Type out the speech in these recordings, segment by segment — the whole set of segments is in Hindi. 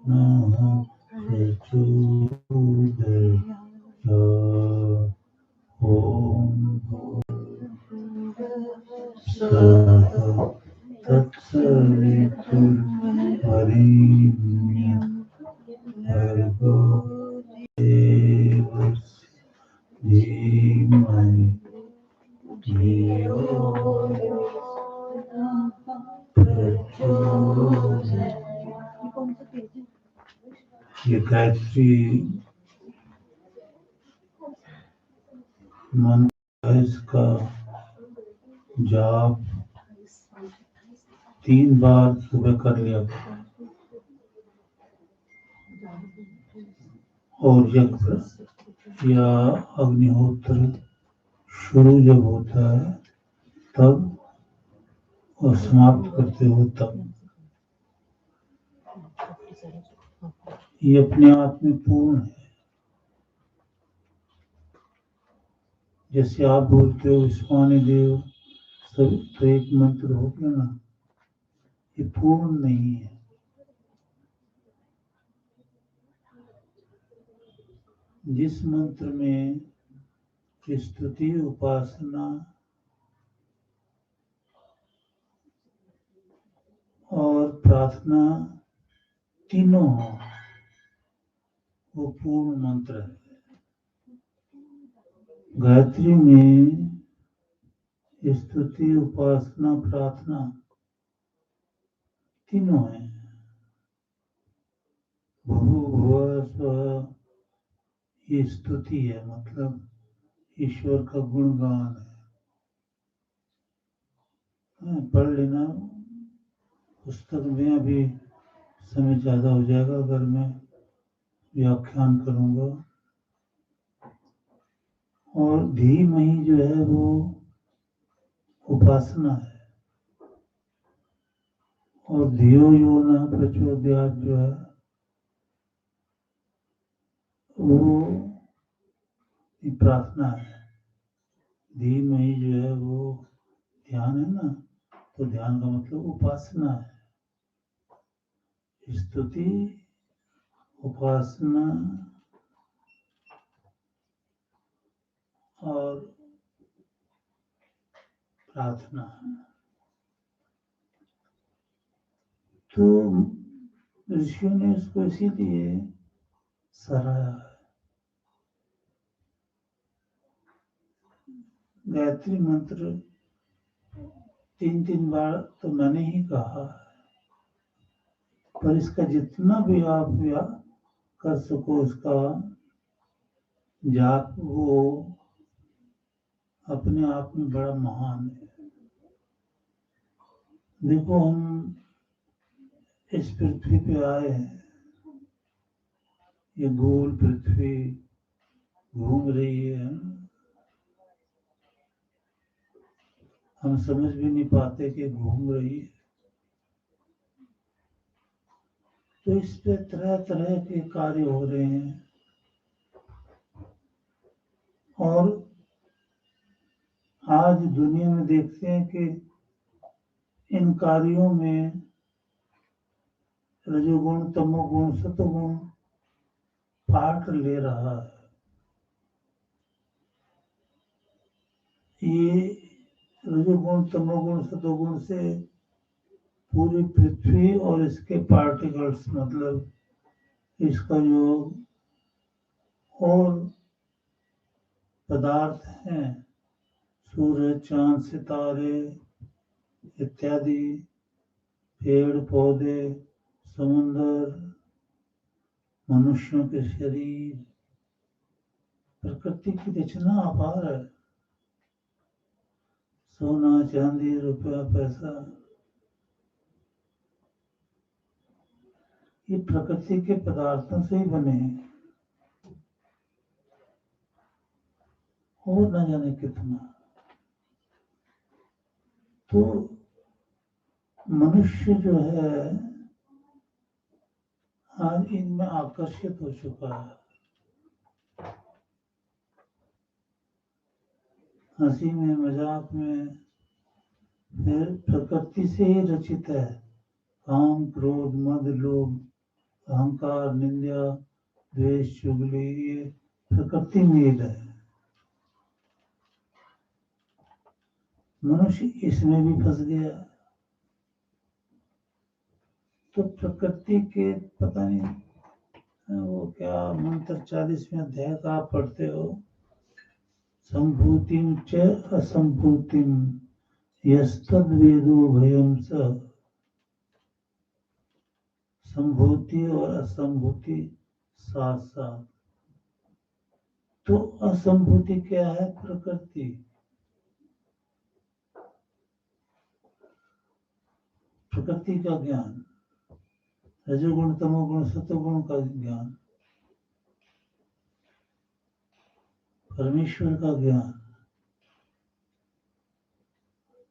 नः प्रचोदयात्। ॐ भूर्भुवस्सुः तत्सवितुर्वरेण्यं भर्गो देवस्य धीमहि धियो यो नः प्रचोदयात्। ये गायत्री मंत्र है, इसका जाप 3 बार सुबह कर लिया और यज्ञ या अग्निहोत्र शुरू जब होता है तब और समाप्त करते हो तब ये अपने आप में पूर्ण है। जैसे आप बोलते हो विश्वानी देव सब तो एक मंत्र हो गया ना, ये पूर्ण नहीं है। जिस मंत्र में स्तुति उपासना और प्रार्थना तीनों हो, वो पूर्ण मंत्र है। गायत्री में स्तुति उपासना प्रार्थना तीनों है। भूर्भुवः स्वः ये स्तुति है, मतलब ईश्वर का गुणगान है। पढ़ लेना पुस्तक में, अभी समय ज्यादा हो जाएगा अगर मैं व्याख्यान करूंगा। और धीमहि जो है वो उपासना है, और धियो यो न प्रचोदयात् जो है वो प्रार्थना है। धीमहि जो है वो ध्यान है ना, तो ध्यान का मतलब उपासना है। स्तुति उपासना और प्रार्थना। तो ऋषियों ने उसको इसीलिए सराहा है। गायत्री मंत्र 3 बार तो मैंने ही कहा है, पर इसका जितना भी आप कर सको उसका जाप, वो अपने आप में बड़ा महान है। देखो हम इस पृथ्वी पे आए हैं, ये गोल पृथ्वी घूम रही है, हम समझ भी नहीं पाते कि घूम रही है। तो इस पे तरह तरह के कार्य हो रहे हैं, और आज दुनिया में देखते हैं कि इन कार्यों में रजोगुण तमोगुण सतोगुण पार्ट ले रहा है। ये रजोगुण तमोगुण सतोगुण से पूरी पृथ्वी और इसके पार्टिकल्स, मतलब इसका जो और पदार्थ हैं, सूरज चांद सितारे इत्यादि, पेड़ पौधे समुद्र मनुष्यों के शरीर, प्रकृति की रचना अपार है। सोना चांदी रुपया पैसा, ये प्रकृति के पदार्थों से ही बने हैं, और न जाने कितना। तो मनुष्य जो है आज इनमें आकर्षित हो चुका है। हंसी में मजाक में, फिर प्रकृति से ही रचित है। काम क्रोध मद लोभ अहंकार, निंदा, द्वेष, चुगली, ये प्रकृति मेल है। मनुष्य इसमें भी फंस गया। तो प्रकृति के पता नहीं वो क्या मंत्र 40वें अध्याय का आप पढ़ते हो, संभूतिम च असंभूतिम यस्तद वेदो भयम स। संभूति और असंभूति साथ साथ। तो असंभूति क्या है? प्रकृति। प्रकृति का ज्ञान, रजोगुण, तमोगुण, सतोगुण का ज्ञान, परमेश्वर का ज्ञान।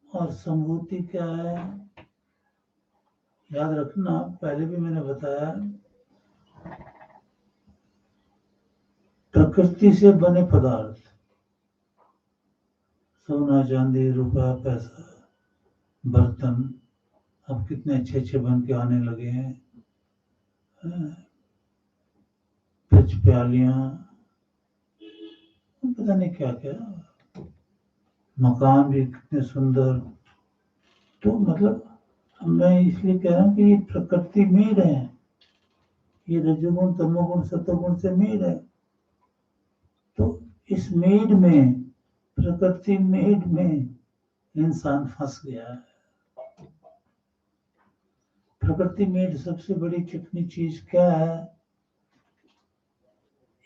और संभूति क्या है? याद रखना, पहले भी मैंने बताया, प्रकृति से बने पदार्थ, सोना, चांदी, रुपया, पैसा, बर्तन, अब कितने अच्छे अच्छे बन के आने लगे हैं, पिच प्यालियां, पता नहीं क्या क्या, मकान भी कितने सुंदर। तो मतलब मैं इसलिए कह रहा हूँ कि ये प्रकृति मेड है, ये रजोगुण, तमोगुण, सतोगुण से मेड है। तो इस मेड में, प्रकृति मेड में इंसान फंस गया है। प्रकृति मेड सबसे बड़ी चिकनी चीज क्या है?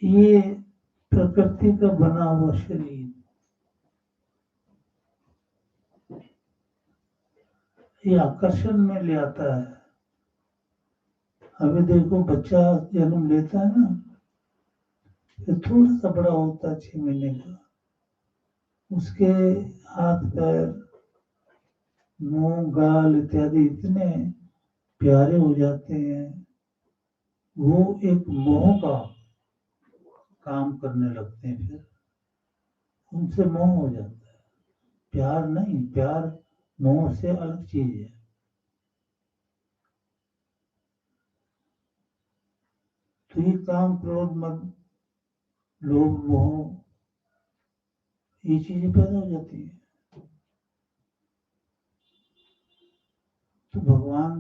ये प्रकृति का बना हुआ शरीर, ये आकर्षण में ले आता है। अभी देखो, बच्चा जन्म लेता है ना, ये थोड़ा सा बड़ा होता है 6 महीने का, उसके हाथ पैर, मुंह, गाल इत्यादि इतने प्यारे हो जाते हैं, वो एक मोह का काम करने लगते हैं। फिर उनसे मोह हो जाता है, प्यार नहीं। प्यार मोह से अलग चीज है। तो ये काम, क्रोध, मद, लोभ, मोह, ये चीजें पैदा हो जाती है। तो भगवान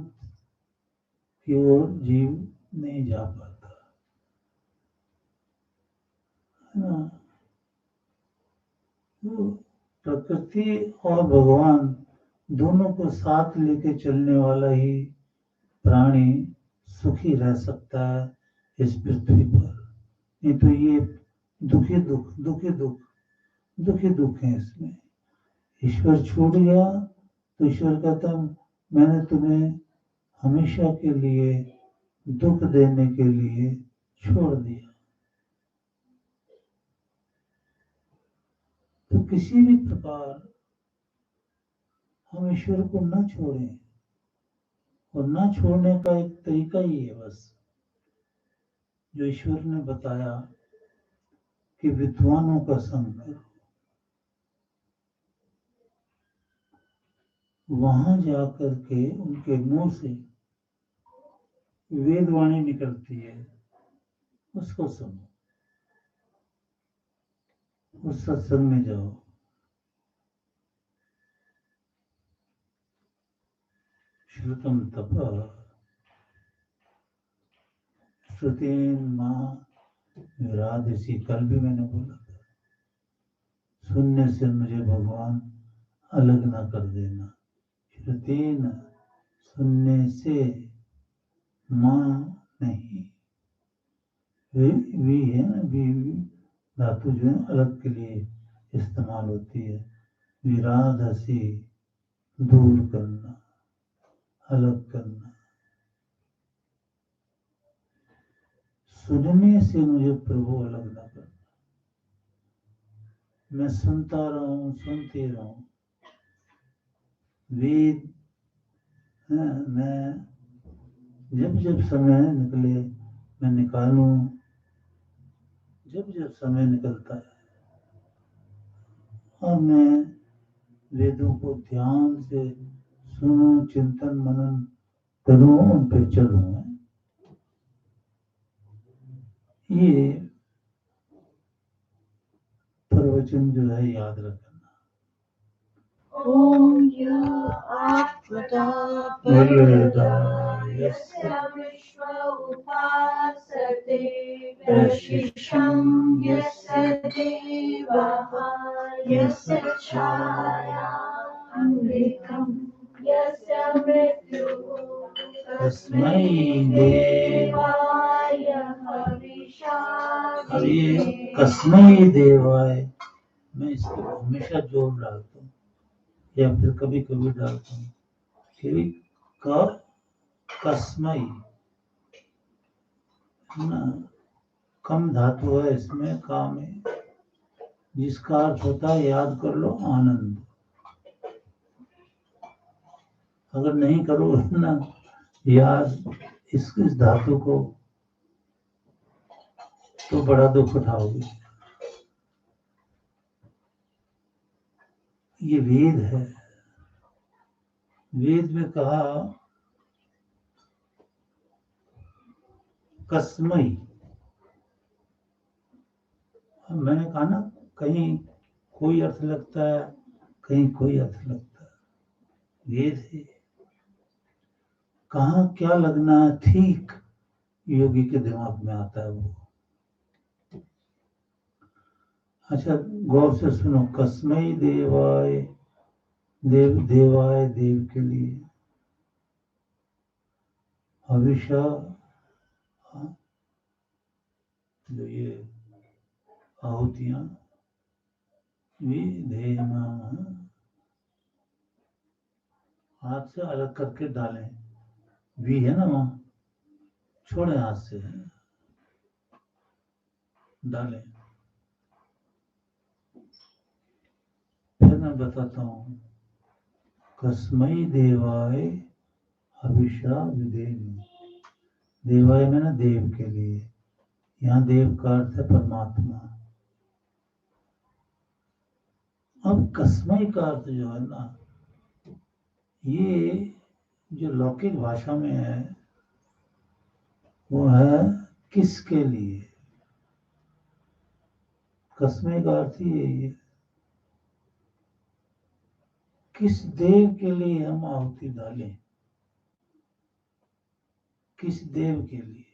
की ओर जीव नहीं जा पाता है ना। तो प्रकृति और भगवान दोनों को साथ लेके चलने वाला ही प्राणी सुखी रह सकता है इस पृथ्वी पर। नहीं तो ये दुखी दुख, दुखी दुख, दुखी दुख है इसमें। ईश्वर छूट गया तो ईश्वर कहता, मैंने तुम्हें हमेशा के लिए दुख देने के लिए छोड़ दिया। तो किसी भी प्रकार हम ईश्वर को न छोड़ें, और न छोड़ने का एक तरीका ही है बस, जो ईश्वर ने बताया कि विद्वानों का संग करो। वहां जाकर के उनके मुंह से वेदवाणी निकलती है, उसको सुनो, उस सत्संग में जाओ। श्रुतम तप श्रुतेन माँ विराधसी, कल भी मैंने बोला था, सुनने से मुझे भगवान अलग ना कर देना। श्रुतेन, सुनने से, माँ नहीं, वी है ना, वी धातु जो है अलग के लिए इस्तेमाल होती है। विराधसी, दूर करना, अलग करना। सुनने से मुझे प्रभु अलग ना करना। मैं सुनता रहूं, सुनते रहूं। वेद, मैं जब जब समय निकले मैं निकालूं, जब जब समय निकलता है, और मैं वेदों को ध्यान से सुनूं, चिंतन मनन करूं, उन पे चलूं। ये प्रवचन जो है याद रखना। ओम य आत्मदा बलदा यस्य विश्व उपासते प्रशिक्षं यस्य देवाः यस्य छाया अमृतं यस्य मृत्युः तस्मै देवाय हविषा अब ये कस्मै देवाय मैं इसको हमेशा जोर डालता हूँ या फिर कभी कभी डालता हूँ कि कस्मै ना कम धातु है इसमें का में, जिसका अर्थ होता है याद कर लो आनंद। अगर नहीं करोगे ना याद इस धातु को तो बड़ा दुख उठाओगे। ये वेद है, वेद में कहा कस्मई। मैंने कहा ना कहीं कोई अर्थ लगता है कहीं कोई अर्थ लगता है, वेद है। कहाँ क्या लगना है ठीक योगी के दिमाग में आता है वो। अच्छा गौर से सुनो, कस्मई देवाय देवाय देव के लिए, हविषा जो ये आहुतियां विधेम, हाथ से अलग करके डालें, वी है ना वहां, छोड़े हाथ से डालें। फिर मैं बताता हूँ, कस्मई देवाय हविषा विधेम, देवाय में ना देव के लिए, यहाँ देव का अर्थ है परमात्मा। अब कस्मई का अर्थ जो है ना, ये जो लौकिक भाषा में है वो है किसके लिए। कस्मई का अर्थ ही यही है, किस देव के लिए हम आहुति डालें, किस देव के लिए।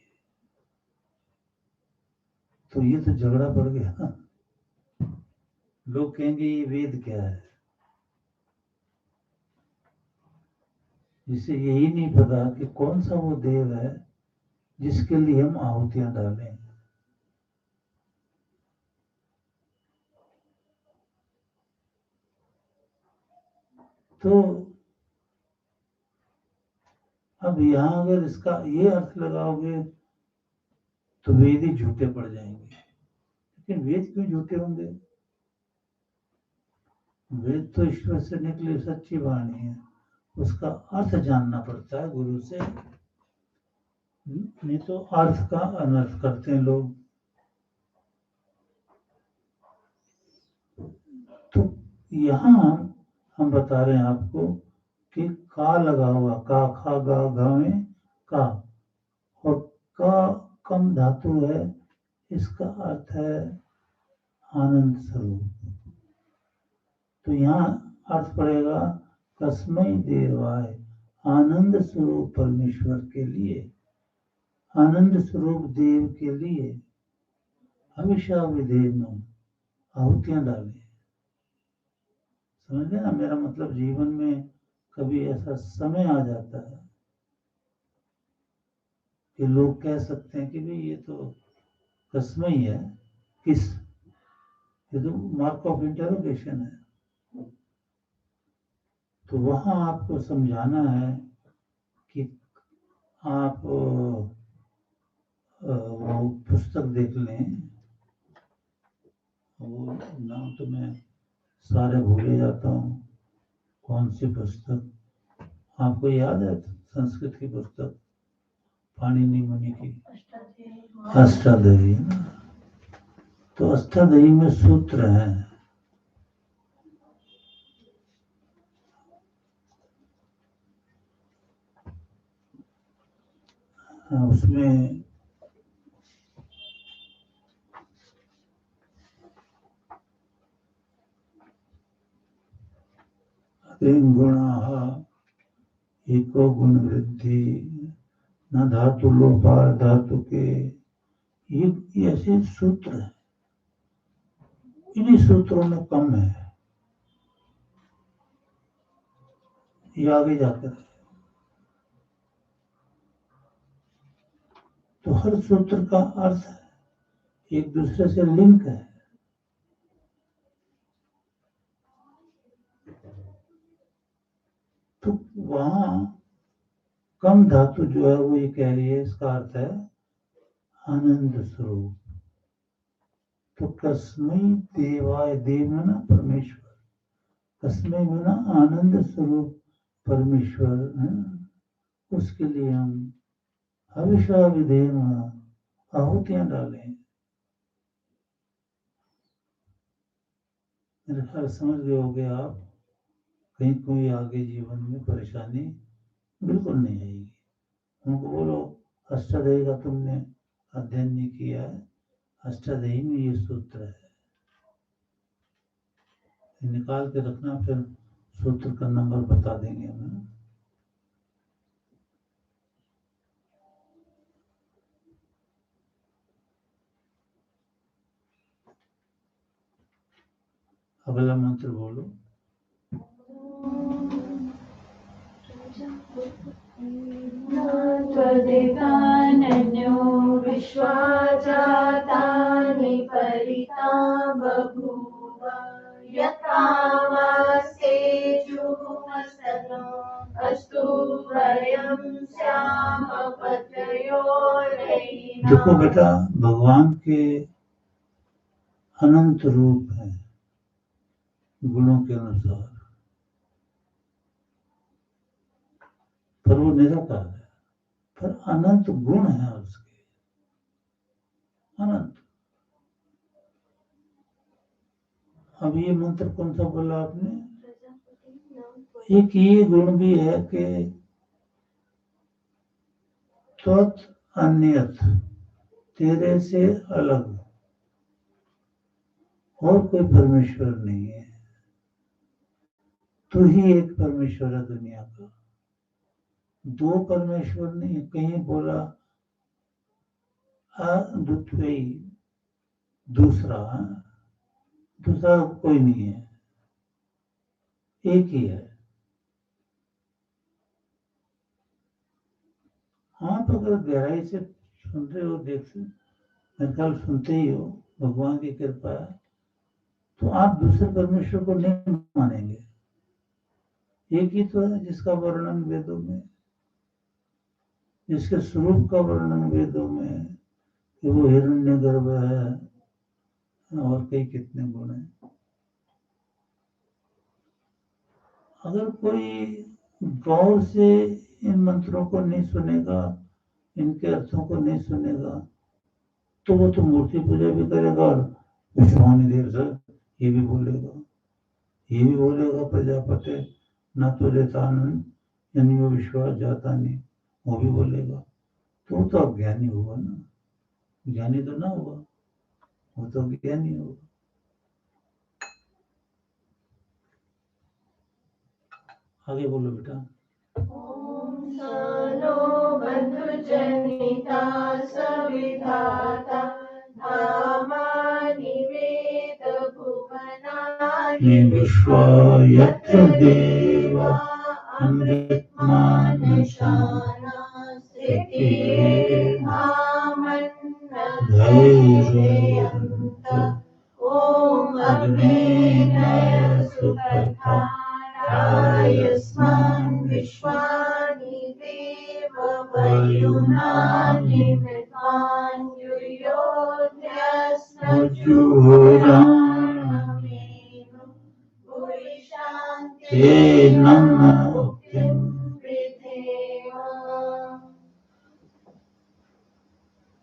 तो ये तो झगड़ा पड़ गया। लोग कहेंगे ये वेद क्या है, जिसे यही नहीं पता कि कौन सा वो देव है जिसके लिए हम आहुतियां डालें। तो अब यहां अगर इसका ये अर्थ लगाओगे तो वेद ही झूठे पड़ जाएंगे। लेकिन वेद क्यों झूठे होंगे, वेद तो ईश्वर से निकली सच्ची वाणी है, उसका अर्थ जानना पड़ता है गुरु से, नहीं तो अर्थ का अनर्थ करते हैं लोग। तो यहाँ हम बता रहे हैं आपको कि का लगा हुआ, का खा गा गा में का, और का कम धातु है, इसका अर्थ है आनंद स्वरूप। तो यहाँ अर्थ पड़ेगा कस्मई देवाय, आनंद स्वरूप परमेश्वर के लिए, आनंद स्वरूप देव के लिए हमेशा विधेय आहुतियां डालें। समझ गए ना मेरा मतलब। जीवन में कभी ऐसा समय आ जाता है कि लोग कह सकते हैं कि भाई ये तो कस्मई है, किस, ये तो मार्क ऑफ इंटरोगेशन है। तो वहां आपको समझाना है कि आप वो पुस्तक देख लें, वो नाम तो मैं सारे भूले जाता हूँ, कौन सी पुस्तक आपको याद है, संस्कृत की पुस्तक पाणिनि मुनि की अष्टादशी है ना। तो अष्टादशी में सूत्र हैं, उसमें गुणाः एको गुण वृद्धि न धातु लोपार धातु के, ये ऐसे सूत्र है। इन्हीं सूत्रों में कम है, ये आगे जाकर है। तो हर सूत्र का अर्थ है, एक दूसरे से लिंक है। तो वहां कम धातु जो है वो ये कह रही है, इसका अर्थ है आनंद स्वरूप। तो कस्मै देवाय, देव में ना परमेश्वर, कस्मै में ना आनंद स्वरूप परमेश्वर है, उसके लिए हम हविषा विधेम आहुतियां डालें। मेरे ख्याल समझ गए होगे आप, कहीं कोई आगे जीवन में परेशानी बिल्कुल नहीं आएगी। उनको बोलो अष्टाध्यायी का तुमने अध्ययन नहीं किया है, अष्टाध्यायी में ये सूत्र है, निकाल के रखना, फिर सूत्र का नंबर बता देंगे हमें। अगला मंत्र बोलो। त्वदितानन्यो विश्वा जातानि परिता बभूव यथावास्तेजुमस्तनो अस्तु वयं स्याम पतयोरयिना। देखो बेटा, भगवान के अनंत रूप है गुणों के अनुसार, पर वो निराकार है, पर अनंत गुण है उसके, अनंत। अब ये मंत्र कौन सा बोला आपने? एक ये गुण भी है कि त्वत् अन्यत, तेरे से अलग और कोई परमेश्वर नहीं है, तू ही एक परमेश्वर है दुनिया का, दो परमेश्वर नहीं। कहीं बोला अद्वितीय, दूसरा, दूसरा कोई नहीं है, एक ही है। आप अगर गहराई से सुन रहे हो, देखते, मेरे ख्याल सुनते ही हो, भगवान की कृपा है, तो आप दूसरे परमेश्वर को नहीं मानेंगे। एक ही तो है जिसका वर्णन वेदों में, जिसके स्वरूप का वर्णन वेदों में है कि वो हिरण्यगर्भ है, और कई कितने गुण हैं। अगर कोई गौर से इन मंत्रों को नहीं सुनेगा, इनके अर्थों को नहीं सुनेगा, तो वो तो मूर्ति पूजा भी करेगा और विश्वानी देव सर ये भी बोलेगा प्रजापति न तो देतानंद यानी वो विश्वास जाता नहीं, वो भी बोलेगा। तो वो तो अज्ञानी हुआ ना, ज्ञानी तो ना हुआ, वो तो ज्ञानी होगा। आगे बोलो बेटा। ओम सनो बंधुजनिता सविधाता धामानि वेद भुवनानि विश्वा यत्र देवा अमृतमानशाना स्थितिर्धामन्नधैर्यन्त ओम अग्नेय सुपथा यस्मान् विश्वानि देव वयुनानि विद्वान् युयोध्यस्मज्जुहोरामेनु भूरिशान्ते नमः मुक्तिं विधेम।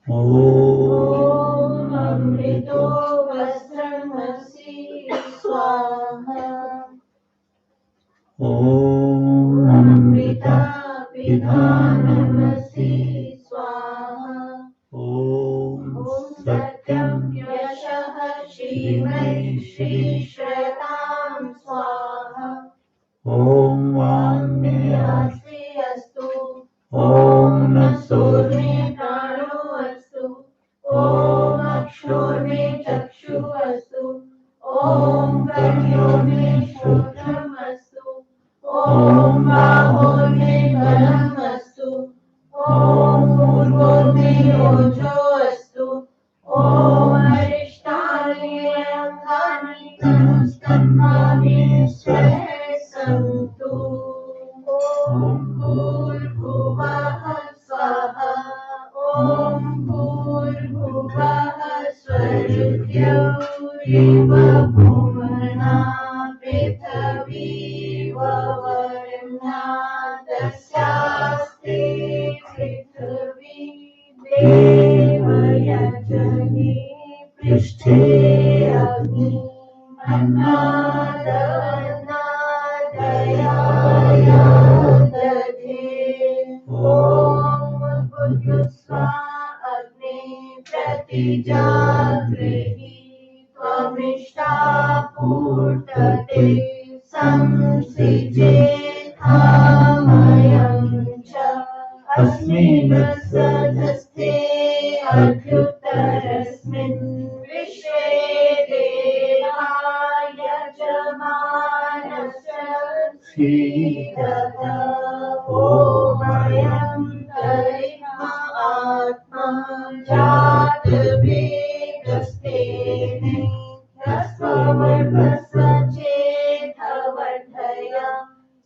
ओम अमृतो वस्त्रमसि स्वाहा। ओम अमृता पिधानमसि स्वाहा। ओम सत्यम यशः श्रीमयि श्रीश्रतां स्वाहा। ओजोऽस्तु ॐ अरिष्टानि अङ्गानि तनुस्तन्मानि स्वः सन्तु ॐ भूर्भुवः स्वः ॐ भूर्भुवः स्वर्गेव भुवना पृथिवी ववरुणा तस्यास्ति पृथिवी देवयजनि पृष्ठे अग्नि अन्नादन्नादयाय दधे ॐ भुजस्वा अग्ने प्रतिजागृहि त्वमिष्टा पूर्तते संसिजेथामयं च अस्मिन्नस्ते अभ्युत्तरस्मिन् विश्वे देवा यजमानस्य सीदः ॐ तैः आत्मा जातवेदस्तेने ह्यस्ववर्धस्व चेतवर्धय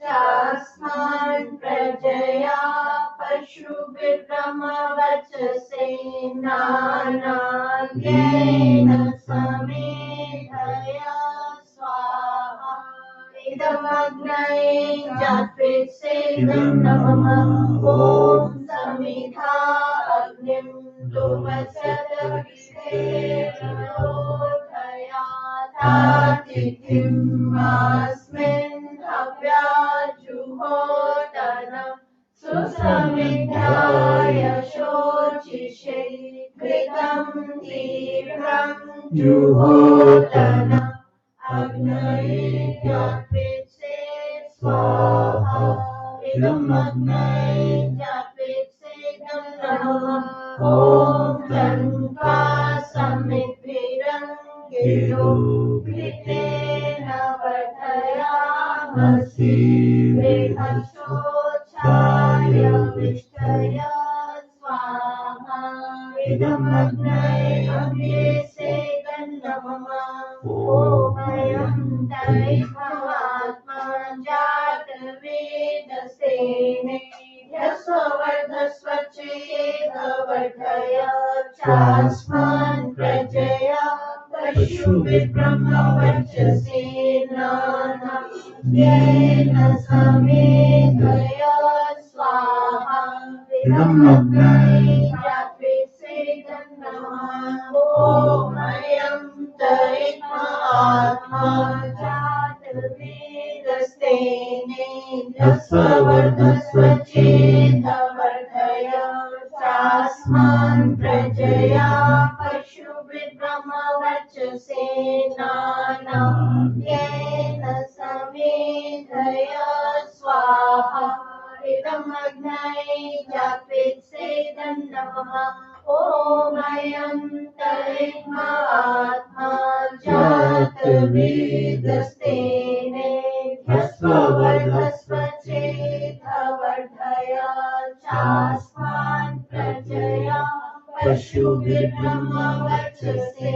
चास्मान् प्रजया पशुभिर्ब्रह्मवचसे नानाद्येन समेधया स्वाहा इदमग्नये जात्वेत्सेदं नमः ॐ समिधा अग्निं दुवत्सदभिषेकरोधया तातिथिम् अस्मिन् हव्याजुहोतनं सुसमिधाय शोचिषे घृतं तीव्रं जुहोतनम् अग्नये जात्वेत्से स्वाहा इदमग्नये जात्वेत्सेदं नमः ॐ तन्त्वा समिद्भिरङ्गिरो घृतेन वर्धयामसि बृहस्योच्छाय विष्टय स्वाहा इदमग्नये अभ्यसेदं नमः ॐ दैवात्मा जातवेदसेने ह्यस्ववर्धस्व चेतवर्धय चास्मान् प्रजया पशुभिर्ब्रह्मवचसे नानाद्येन समेधया स्वाहा इदमग्नये जात्वेत्सेदं नमः ॐ अयं तैः आत्मा जातवेदस्तेने ह्यस्ववर्धस्व चेतवर्धय चास्मान् प्रजया पशुभिर्ब्रह्मवचसे नानाद्येन समेधया स्वाहा इदमग्नये जात्वेत्सेदं नमः ॐ अयं तैः आत्मा जातवेदस्तेने ह्यस्ववर्धस्व चेतवर्धय चास्मान् प्रजया पशुभिर्ब्रह्मवचसे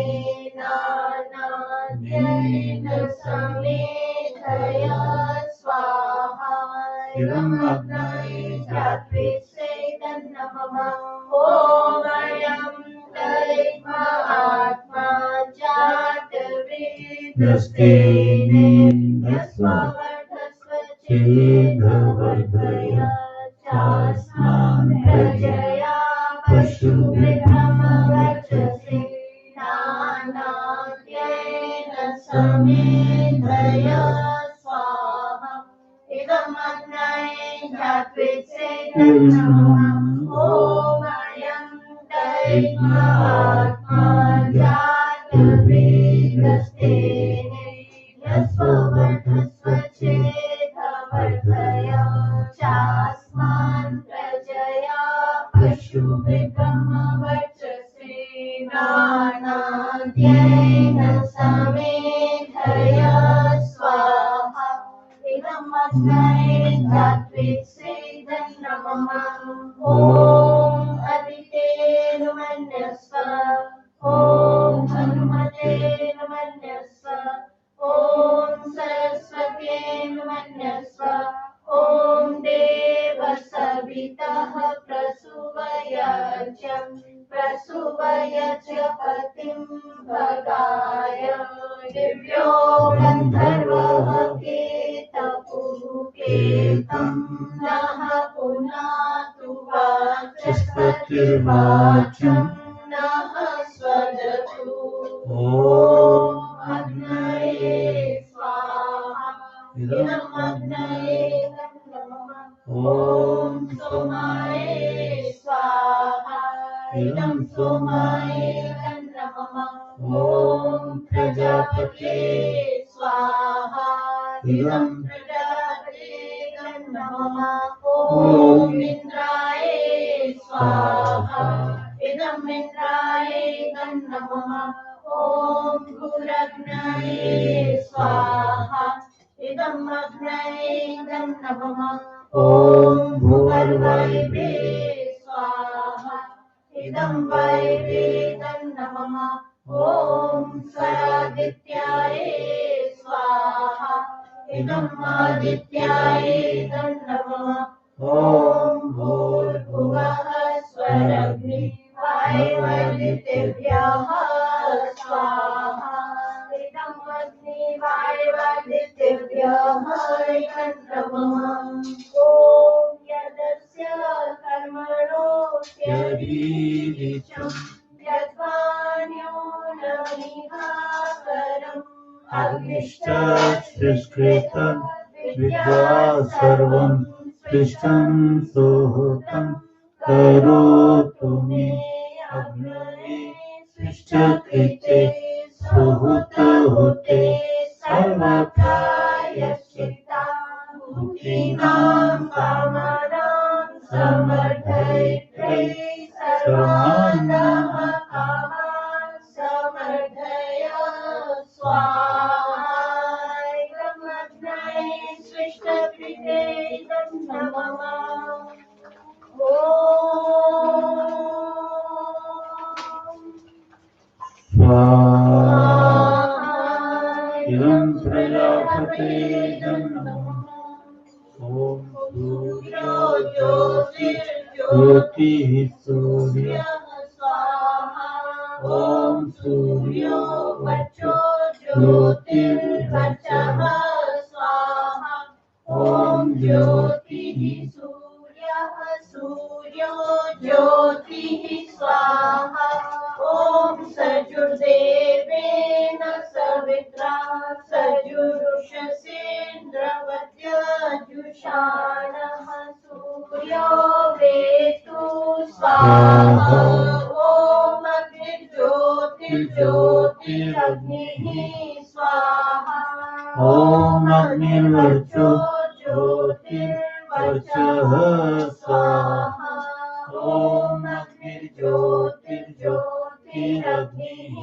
नानाद्येन समेधया स्वाहा इदमग्नये जात्वेत्सेदं नमः ॐ अयं तैः आत्मा जातवेदस्तेने ह्यस्ववर्धस्व चेतवर्धय चास्मान् प्रजया पशुभिर्ब्रह्मवचसे नानाद्येन समेधया स्वाहा इदमग्नये जात्वेत्सेदं नमः ॐ अयं तैः आत्मा जातवेदस्तेने ह्यस्ववर्धस्व चेतवर्धय चास्मान् प्रजया पशुभिर्ब्रह्मवचसे नानाद्येन समेधया स्वाहा इदमग्नये जात्वेत्सेदं नमः ॐ अदिते नमन्यस्व ॐ हनुमते नमन्यस्व ॐ सरस्वते नमन्यस्व ॐ देवसवितः प्रसूवयच पतिं भगाय दिव्यो गन्धर्वः केतपुः नः पुनातु वाचस्पतिर्वाचं नः स्वदतु ॐ अग्नये स्वाहा इदम् अग्नये नमः ॐ सोमाय स्वाहा इदम् सोमाय नमः ॐ प्रजापते स्वाहा इदम् प्रजापते नमः ॐ इन्द्राय स्वाहा इदम् इन्द्राय नमः ॐ भूरग्नये स्वाहा इदम् अग्नये नमः ॐ भुवर्वैवे स्वाहा इदम् वैवे नमः ॐ स्वरादित्याय स्वाहा इदम् आदित्याय नमः ॐ भूर्भुवः स्वरग्नि वायवदितेभ्यः स्वाहा इदम् अग्नि वायवदितेभ्यः नमः ॐ यदस्य कर्मणोऽप्यरीरिचं यद्वान्योनमिहाकरम् अग्निश्च स्पृशेतं विद्या सर्वं स्पृष्टं सुहृतं करोतु मे अग्नये स्पृष्टकृते सुहृतहुते सर्वकार्यसिद्धा भूतीनां कामानां समर्थयित्रे सर्वान् कामान् समर्थय स्वाहा इदम् अग्नये स्पृष्टकृते नमः इदं प्रजापते नमः ॐ सूर्यो ज्योतिः सूर्यः स्वाहा ॐ सूर्यो वचो ज्योतिर्वचः स्वाहा ॐ ज्योतिः सूर्यः सूर्यो ज्योतिः स्वाहा ॐ सजुर्देवेन सवित्रा सजुरुषसेन्द्रवत्यजुषाणः सूर्यो वेतु स्वाहा ॐ अग्निर्ज्योतिर्ज्योतिरग्निः स्वाहा ॐ अग्निर्वचो ज्योतिर्वचः स्वाहा ॐ अग्निर्ज्योतिर्ज्योतिरग्निः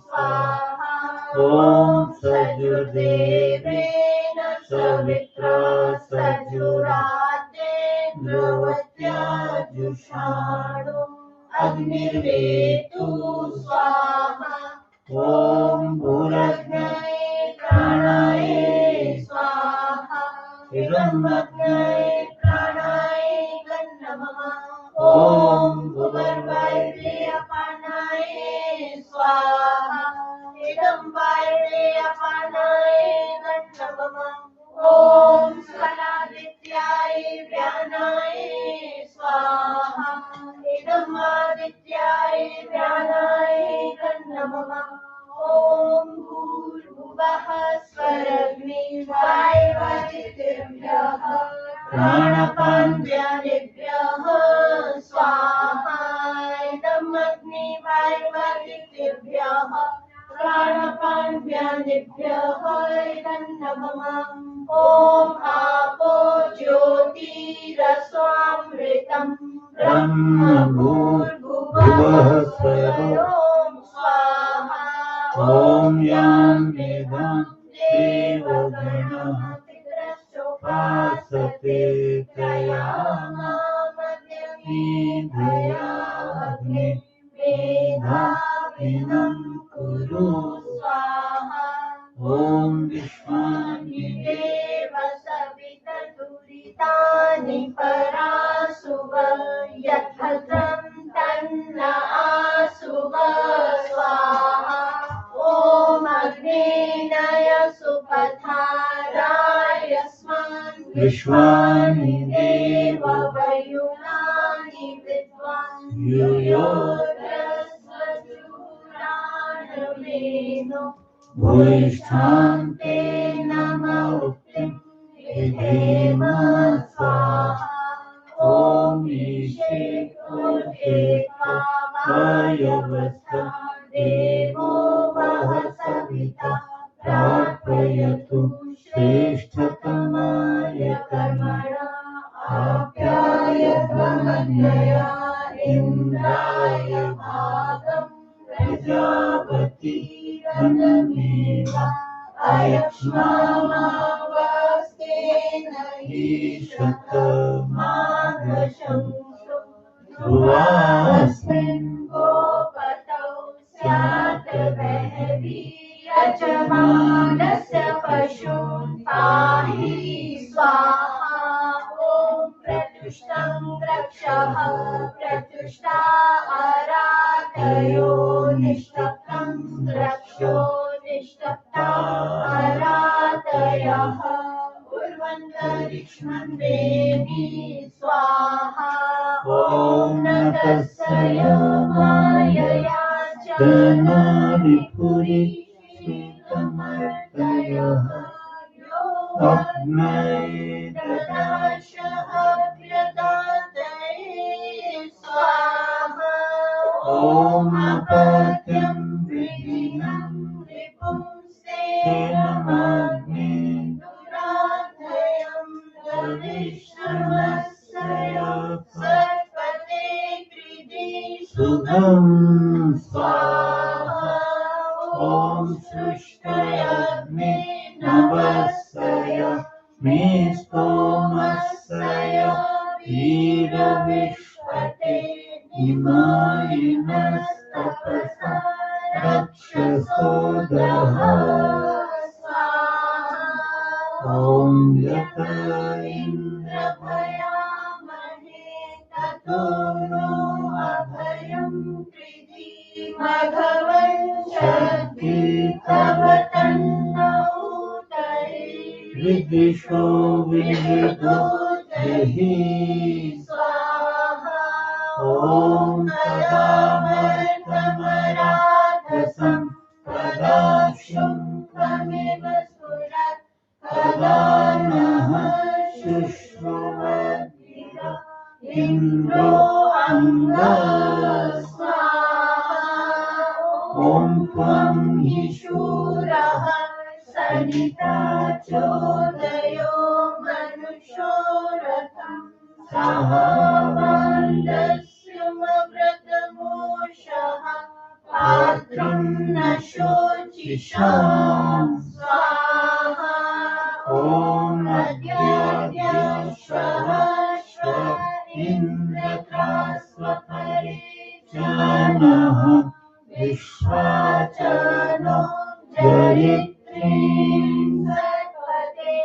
स्वाहा ॐ सजुर्देवेन सवित्रा सजुरातेन्द्रवत्याजुषाणो अग्निर्वेतु स्वाहा ॐ भूरग्नये प्राणाय स्वाहा इदम् अग्नये प्राणाय नमः ॐ भुवर्वैवे अपानाय स्वाहा इदम् वैवे अपानाय नमः ॐ स्वरादित्याय व्यानाय स्वाहा इदम् आदित्याय व्यानाय नमः ॐ भूर्भुवः स्वरग्नि वायवदितेभ्यः प्राणपान्व्यादिभ्यः स्वाहा इदम् अग्नि वायवदितेभ्यः प्राणपान्व्यादिभ्यः नमः ॐ आपो ज्योतिरस्वामृतं ब्रह्म भूर्भुवः स्वरों स्वाहा ॐ यां वेदां देवगणः पितरश्चोपासते तया मामग्निधया अग्ने मेधाविनं कुरु स्वाहा ॐ विश्वानि देव सवितदुरितानि परासुव यद्भद्रं तन्न आसुव स्वाहा ॐ अग्नेय सुपथाराय स्मान् विश्वानि देव वयुनानि विद्वान् यूयोरस्वचूराणवेनो भूयिष्ठान्ते नमः उक्तिं विधेम स्वाहा ॐ ईशे उर्जेत्वा वायवस्था देवो वः सविता प्रार्थयतु श्रेष्ठतमाय कर्मणा आप्यायध्वमन्यया इन्द्राय भागं प्रजापति धनमेवा अयक्ष्मामावास्तेन ईशतमाघशंसो ध्रुवास्मिन् गोपतौ स्यात् बह्वी यजमानस्य पशून् पाहि स्वाहा ॐ प्रतुष्टं रक्षः प्रतुष्टा अराधयो निष्टप्तं रक्षो निष्टप्ता अराधयः उर्वन्तरिक्ष्मं देवी स्वाहा ॐ नतस्य मायया जनादिपुरी शीतमर्तयः अग्नये ददाशः प्रदातये स्वाहा ॐ अपत्यं विघ्नं विपुंसेनमग्ने दुराधयं दविश्रमस्य सर्पते कृदि सुगं स्वाहा ॐ सृष्टयग्ने नभस्सय मे स्तोमस्सय वीरविश्वते इमायिनस्तपसा रक्षसो दः ॐ यत इन्द्रभयामहे ततो नो अभयं कृधि मघवन् शक्ति तव तन्नो उदये विदिशो विविधो देहि स्वाहा ॐ तदामर्तमराधसं तदा शुक्लमिव स्फुरत् तदा नः शुश्रुवद्भिः इन्द्रो अङ्गः ॐ त्वं हि शूरः सनिता चोदयो मनुष्यो रथं सहावान्दस्युमव्रतमोषः पात्रं न शोचिषां स्वाहा ॐ अद्याद्यश्वः श्व इन्द्रत्रास्वपरि जनः विश्वाचनो जयित्रीं सर्वते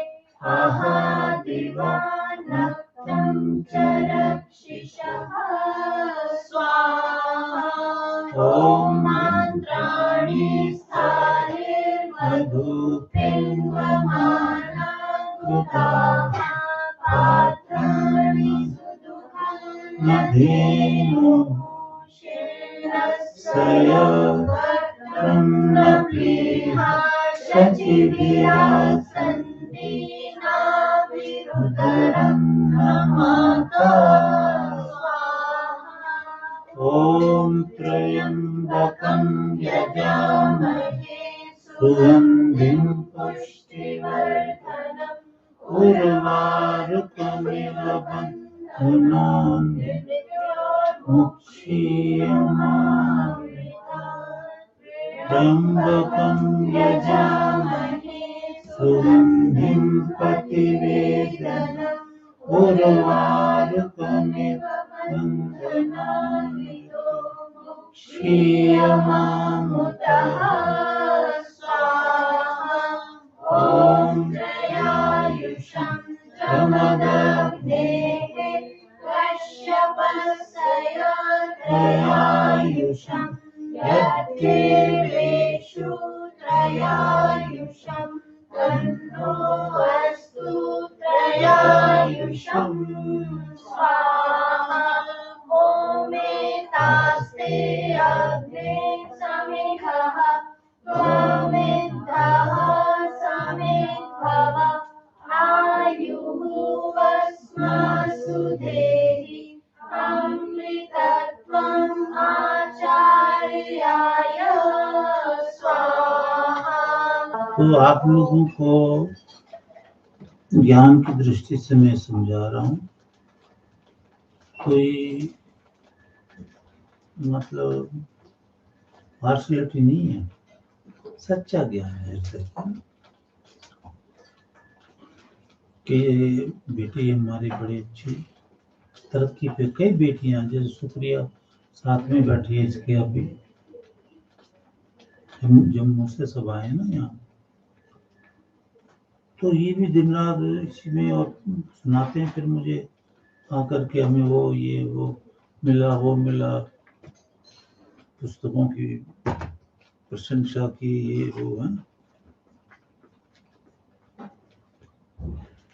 आहादिवानक्तं च रक्षिषः स्वाहा ॐ मन्त्राणि स्थालिर्मधुपिङ्गमाना कृताः पात्राणि मधेनो वक्त्रं न प्रीहा शचिभिरासन्दीनाभिरुदरं न माता ॐ त्र्यम्बकं यजामहे सुगन्धिं पुष्टिवर्धनम् उर्वारुकमिव बन्धनान् त्र्यम्बकं यजामहे सुगन्धिं प्रतिवेदनम् उर्वारुकमिव बन्धनानि श्रियमामुतः स्वाहा ॐ त्रयायुषं प्रमदग्नेः कश्यपस्य त्रयायुषं यद्देवेषु त्रयायुषं तन्नो अस्तु त्रयायुषं स्वाहा ओमेतास्ते अग्ने समिधः त्वमिद्धः समिद्भव आयुः वस्मासु देहि अमृतत्वम् आचार्याय स्वाहा। तो आप लोगों को ज्ञान की दृष्टि से मैं समझा रहा हूँ। कोई मतलब पार्शलिटी नहीं है, सच्चा ज्ञान है। कि बेटी हमारी बड़ी अच्छी तरक्की पे, कई बेटियां जैसे सुप्रिया साथ में बैठी है इसके, अभी जम्मू से सब आए ना यहाँ, तो ये भी दिन रात इसी में और सुनाते हैं। फिर मुझे आकर के हमें वो ये वो मिला, वो मिला, पुस्तकों की प्रशंसा की, ये वो है।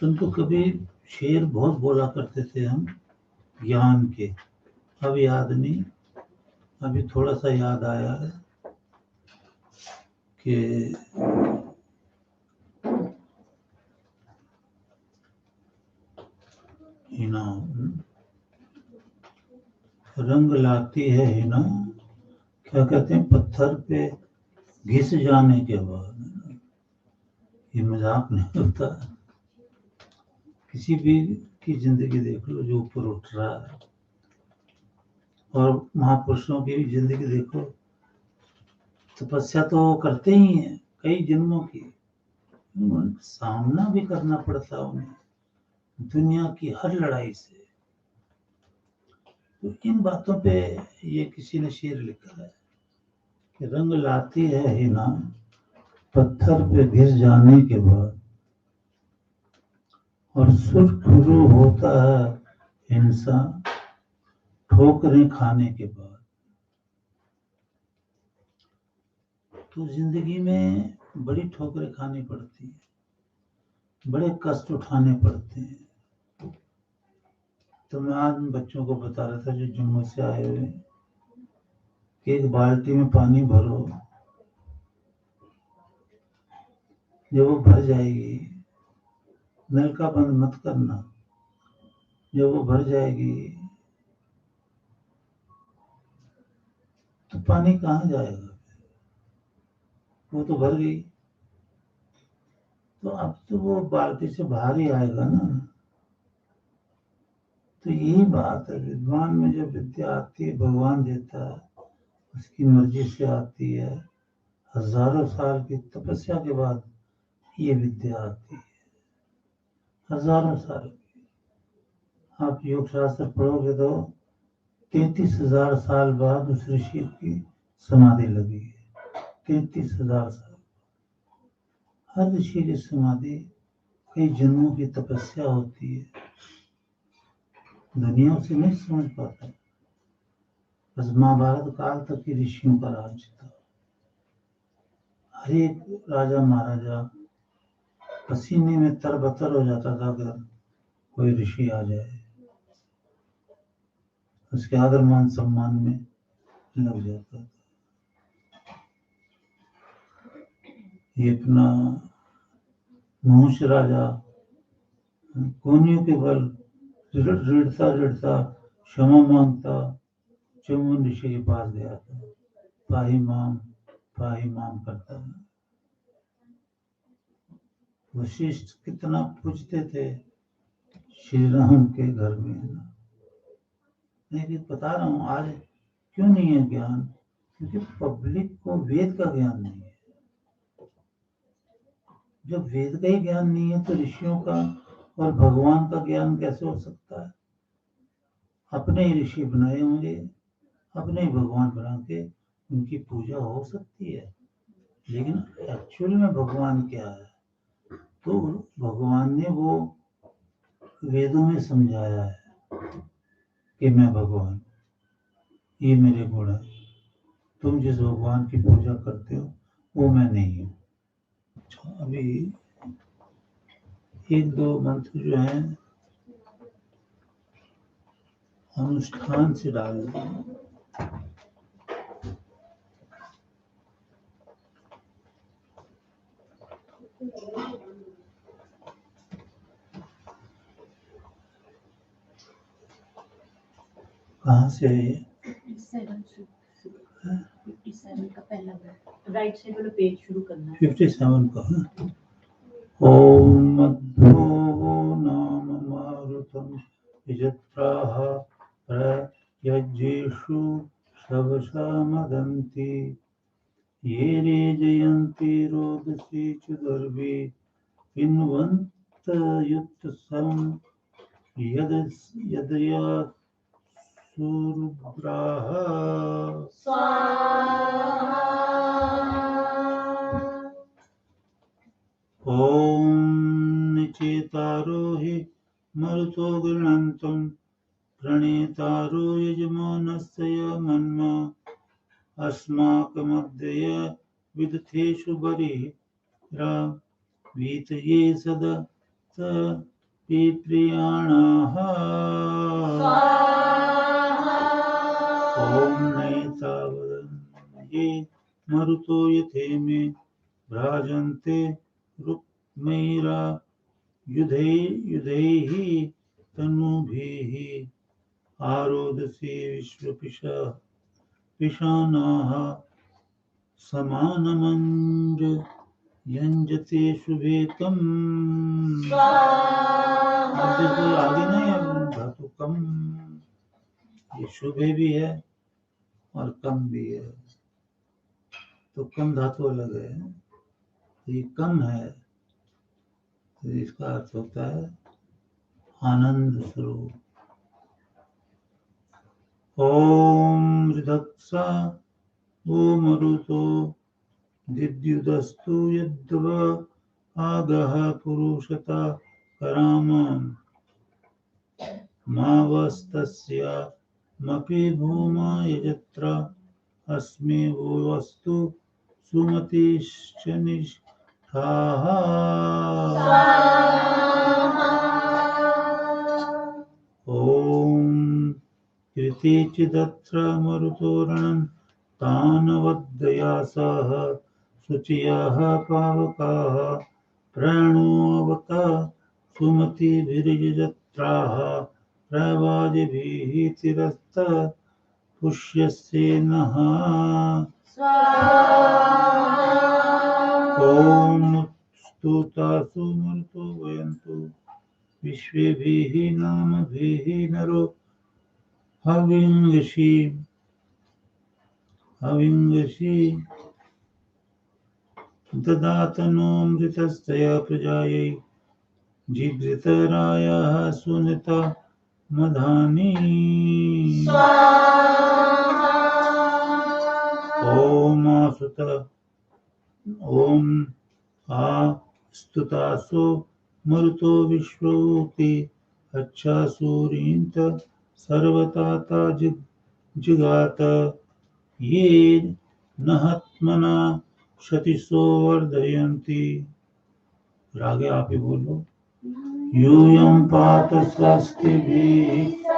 तुमको कभी शेर बहुत बोला करते थे हम ज्ञान के, अब याद नहीं, अभी थोड़ा सा याद आया है कि हिना रंग लाती है, हिना क्या कहते हैं, पत्थर पे घिस जाने के बाद। ये मजाक नहीं होता। किसी भी की जिंदगी देख लो जो ऊपर उठ रहा है, और महापुरुषों की भी जिंदगी देखो, तपस्या तो करते ही हैं कई जन्मों की, सामना भी करना पड़ता उन्हें दुनिया की हर लड़ाई से। तो इन बातों पे ये किसी ने शेर लिखा है कि रंग लाती है हिना पत्थर पे घिस जाने के बाद, और सुरखरू होता है इंसान ठोकरें खाने के बाद। तो जिंदगी में बड़ी ठोकरें खानी पड़ती है, बड़े कष्ट उठाने पड़ते हैं। तो मैं आज बच्चों को बता रहा था जो जम्मू से आए हुए, कि एक बाल्टी में पानी भरो, जब वो भर जाएगी, नल का बंद मत करना, जब वो भर जाएगी तो पानी कहाँ जाएगा, वो तो भर गई। तो अब तो वो बाल्टी से बाहर ही आएगा ना। तो यही बात है, विद्वान में जब विद्या आती है, भगवान देता है, उसकी मर्जी से आती है। हजारों साल की तपस्या के बाद ये विद्या आती है, हजारों साल की। आप योग शास्त्र पढ़ोगे तो 33,000 साल बाद उस ऋषि की समाधि लगी है। 33,000 साल। हर ऋषि की समाधि कई जन्मों की तपस्या होती है, दुनिया उसे नहीं समझ पाता। बस महाभारत काल तक की ऋषियों का राज था। हर एक राजा महाराजा पसीने में तरबतर हो जाता था अगर कोई ऋषि आ जाए, उसके आदर मान सम्मान में लग जाता था। ये अपना नहुष राजा कोनियों के बल रिड़ता रिड़ता क्षमा मांगता चमुन ऋषि के पास गया था, पाही माम करता था। वशिष्ठ कितना पूछते थे श्री राम के घर में। मैं बता रहा हूँ आज क्यों नहीं है ज्ञान, क्योंकि पब्लिक को वेद का ज्ञान नहीं है। जब वेद का ही ज्ञान नहीं है तो ऋषियों का और भगवान का ज्ञान कैसे हो सकता है। अपने ही ऋषि बनाए होंगे अपने ही भगवान बना के उनकी पूजा हो सकती है, लेकिन एक्चुअल में भगवान क्या है? तो भगवान ने वो वेदों में समझाया है कि मैं भगवान, ये मेरे गुण है। तुम जिस भगवान की पूजा करते हो वो मैं नहीं हूँ। अच्छा, अभी एक दो मंत्र जो हैं अनुष्ठान से डाल दिए। कहाँ से है ये? 57 का पहला वर्ड राइट साइड वाला पेज शुरू करना है 57 का है। ओम मध्यो वो नाम मारुतम यजत्राः प्रयज्ञेषु शवशमदन्ति ये रे जयन्ति रोदसी चुदर्भि पिन्वन्त युत्सं यदया सुरुद्राः स्वाहा ॐ निचेतारो हि मरुतो गृह्णन्तं प्रणेतारो यजमानस्य मन्म अस्माकमद्य विदथेषु बर्हिरा वीतये सदा स पिप्रियाणाः स्वाहा ॐ नैतावदन् ये मरुतो यथेमे भ्राजन्ते रुक्मैरा युधैः तनूभिः आरोदसी विश्वपिशानाः समानमञ्ज यञ्जते शुभेकम्। स्वाहा अब देखो आगे नहीं है धातु कम, ये शुभे भी है और कम भी है, तो कम धातु अलग है, तो ये कम है, तो इसका अर्थ होता है आनंद स्वरूप। ओम ऋधक्सा ओ मरुतो दिद्युदस्तु यद्व आगः पुरुषता करामं मावस्तस्यामपि भूमा यजत्र अस्मे वो वस्तु सुमतिश्च निष्ठाः। ॐ कृते चिदत्र मरुतोरणं तानवद्दया सह शुचयः पावकाः प्रणोवत सुमतिभिर्यजत्राः प्रवाजिभिः तिरस्त पुष्यस्य नः। ॐ स्तुतासु मरुतो वयन्तु विश्वेभिः नामभिः नरो हविंगशी ददातनोऽमृतस्तया प्रजायै जिघृतरायः सुनिता मधानि। ॐ आसुत ॐ आस्तुतासु मरुतो विश्वोति अच्छा सूरीन्त सर्वताता जिगात ये नहत्मना क्षतिसो वर्धयन्ति। रागे आप ही बोलो। यूयं पात स्वस्तिभिः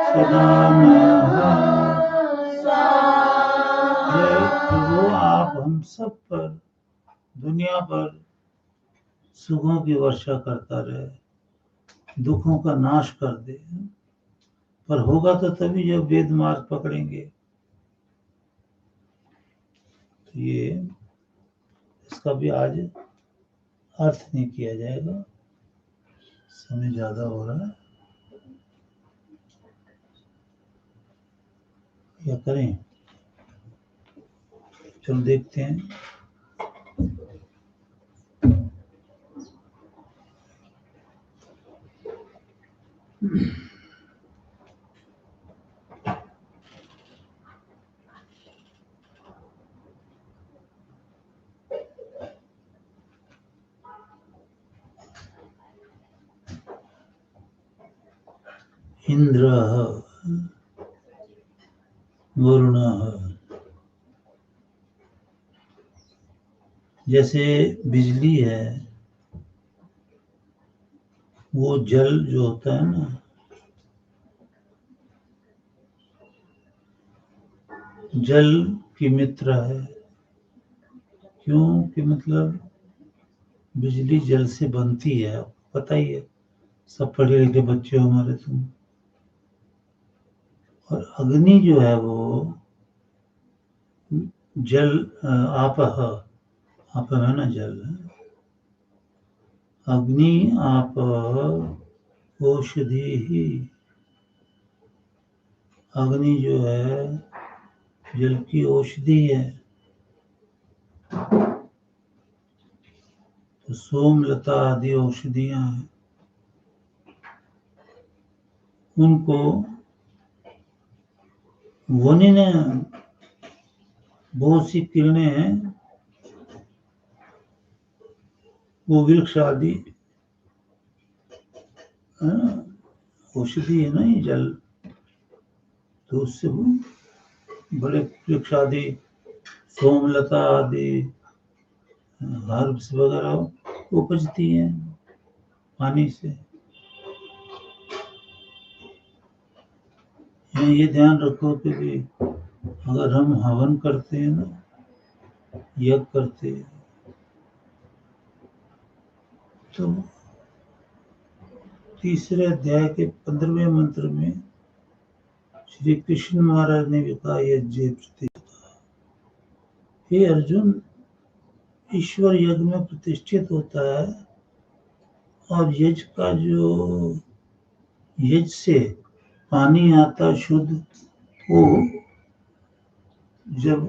सदा नः। हे प्रभु आप हम सब पर दुनिया पर सुखों की वर्षा करता रहे, दुखों का नाश कर दे, पर होगा तो तभी जब वेद मार्ग पकड़ेंगे। तो ये इसका भी आज अर्थ नहीं किया जाएगा, समय ज्यादा हो रहा है, या करें? चलो देखते हैं। इंद्रः वरुणः। जैसे बिजली है, वो जल जो होता है ना, जल की मित्र है। क्यों कि मतलब बिजली जल से बनती है, पता ही है, सब पढ़े लिखे बच्चे हो हमारे तुम। और अग्नि जो है वो जल, आपः, आप है ना जल, अग्नि आप औषधि ही। अग्नि जो है जल की औषधि है। तो सोमलता आदि औषधियां हैं, उनको वनि ने बहुत सी किरणें हैं, वो वृक्ष आदि औषधि है ना ये जल, तो उससे वो बड़े वृक्ष आदि, सोमलता आदि हर्ब्स वगैरह उपजती हैं पानी से। ये ध्यान रखो कि अगर हम हवन करते हैं ना, यज्ञ करते हैं, तो तीसरे अध्याय के 15वें मंत्र में श्री कृष्ण महाराज ने भी कहा, यज्ञ प्रतिष्ठा। हे अर्जुन, ईश्वर यज्ञ में प्रतिष्ठित होता है, और यज्ञ का जो यज्ञ से पानी आता शुद्ध, वो जब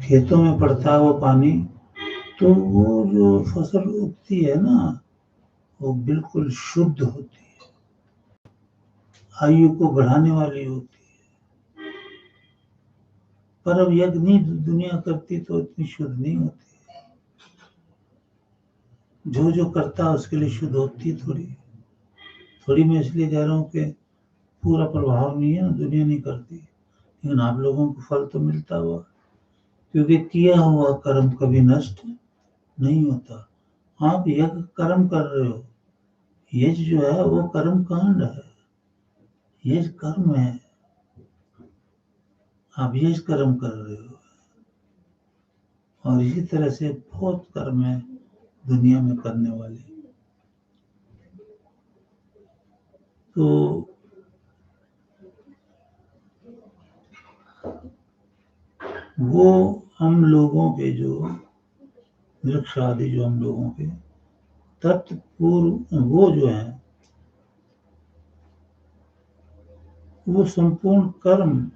खेतों में पड़ता है वो पानी, तो वो जो फसल उगती है ना, वो बिल्कुल शुद्ध होती है, आयु को बढ़ाने वाली होती है। पर अब यज्ञ नहीं दुनिया करती तो इतनी शुद्ध नहीं होती। जो जो करता है उसके लिए शुद्ध होती थोड़ी थोड़ी। मैं इसलिए कह रहा हूँ कि पूरा प्रभाव नहीं है, दुनिया नहीं करती, लेकिन आप लोगों को फल तो मिलता हुआ, क्योंकि किया हुआ कर्म कभी नष्ट नहीं होता। आप यज्ञ कर्म कर रहे हो, यज्ञ जो है वो कर्म कांड है, यज्ञ कर्म है, आप यज्ञ कर्म कर रहे हो। और इसी तरह से बहुत कर्म है दुनिया में करने वाले। तो वो हम लोगों के जो वृक्ष आदि, जो हम लोगों के तत्पूर्व, वो जो है वो संपूर्ण कर्म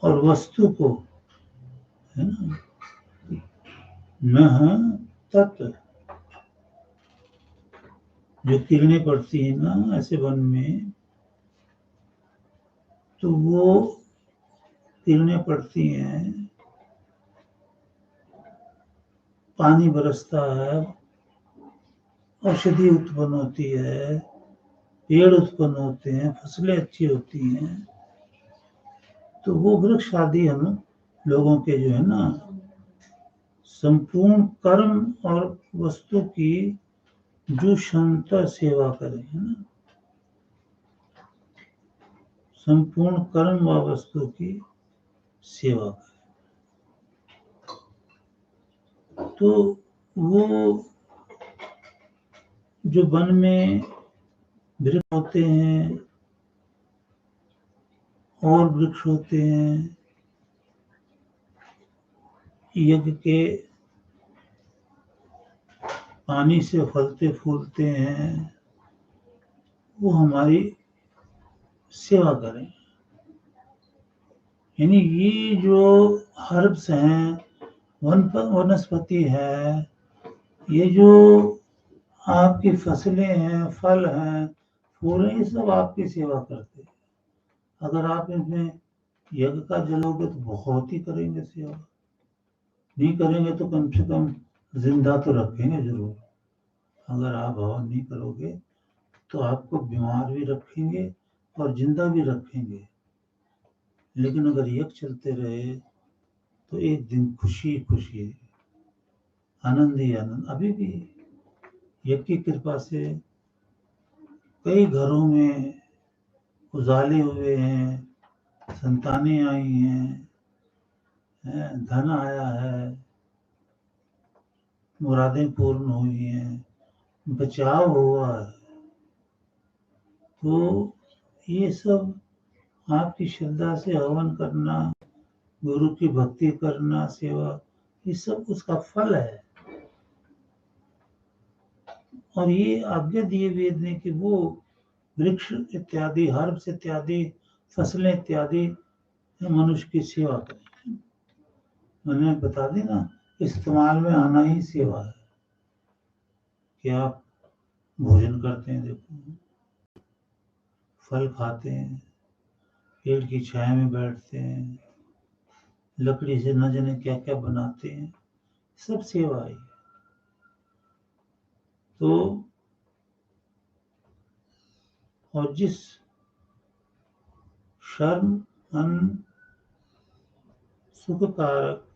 और वस्तु को, है ना, न तत्व, जो किरणें पड़ती है ना ऐसे वन में, तो वो किरणें पड़ती हैं, पानी बरसता है, औषधि उत्पन्न होती है, पेड़ उत्पन्न होते हैं, फसलें अच्छी होती हैं, तो वो वृक्ष आदि हम लोगों के जो है ना संपूर्ण कर्म और वस्तु की जो क्षमता सेवा करें, है ना, संपूर्ण कर्म व वस्तु की सेवा करें। तो वो जो वन में वृक्ष होते हैं और वृक्ष होते हैं, यज्ञ के पानी से फलते फूलते हैं, वो हमारी सेवा करें। यानी ये जो हर्ब्स हैं, वनस्पति है, ये जो आपकी फसलें हैं, फल हैं, फूल हैं, ये सब आपकी सेवा करते हैं। अगर आप इसमें यज्ञ का जलोगे तो बहुत ही करेंगे सेवा, नहीं करेंगे तो कम से कम जिंदा तो रखेंगे जरूर। अगर आप हवन नहीं करोगे तो आपको बीमार भी रखेंगे और जिंदा भी रखेंगे। लेकिन अगर यज्ञ चलते रहे तो एक दिन खुशी खुशी, आनंद ही आनंद। अभी भी यज्ञ की कृपा से कई घरों में उजाले हुए हैं, संतानें आई हैं, धन आया है, मुरादें पूर्ण हुई हैं, बचाव हुआ है। तो ये सब आपकी श्रद्धा से हवन करना, गुरु की भक्ति करना, सेवा, ये सब उसका फल है। और ये आज्ञा दिए वेद ने कि वो वृक्ष इत्यादि, हर्ब्स इत्यादि, फसलें इत्यादि मनुष्य की सेवा करें। मैंने बता दी ना, इस्तेमाल में आना ही सेवा है। कि आप भोजन करते हैं, देखो फल खाते हैं, पेड़ की छाया में बैठते हैं, लकड़ी से न जाने क्या क्या बनाते हैं, सब सेवा है। तो और जिस शर्म अन्न सुख कारक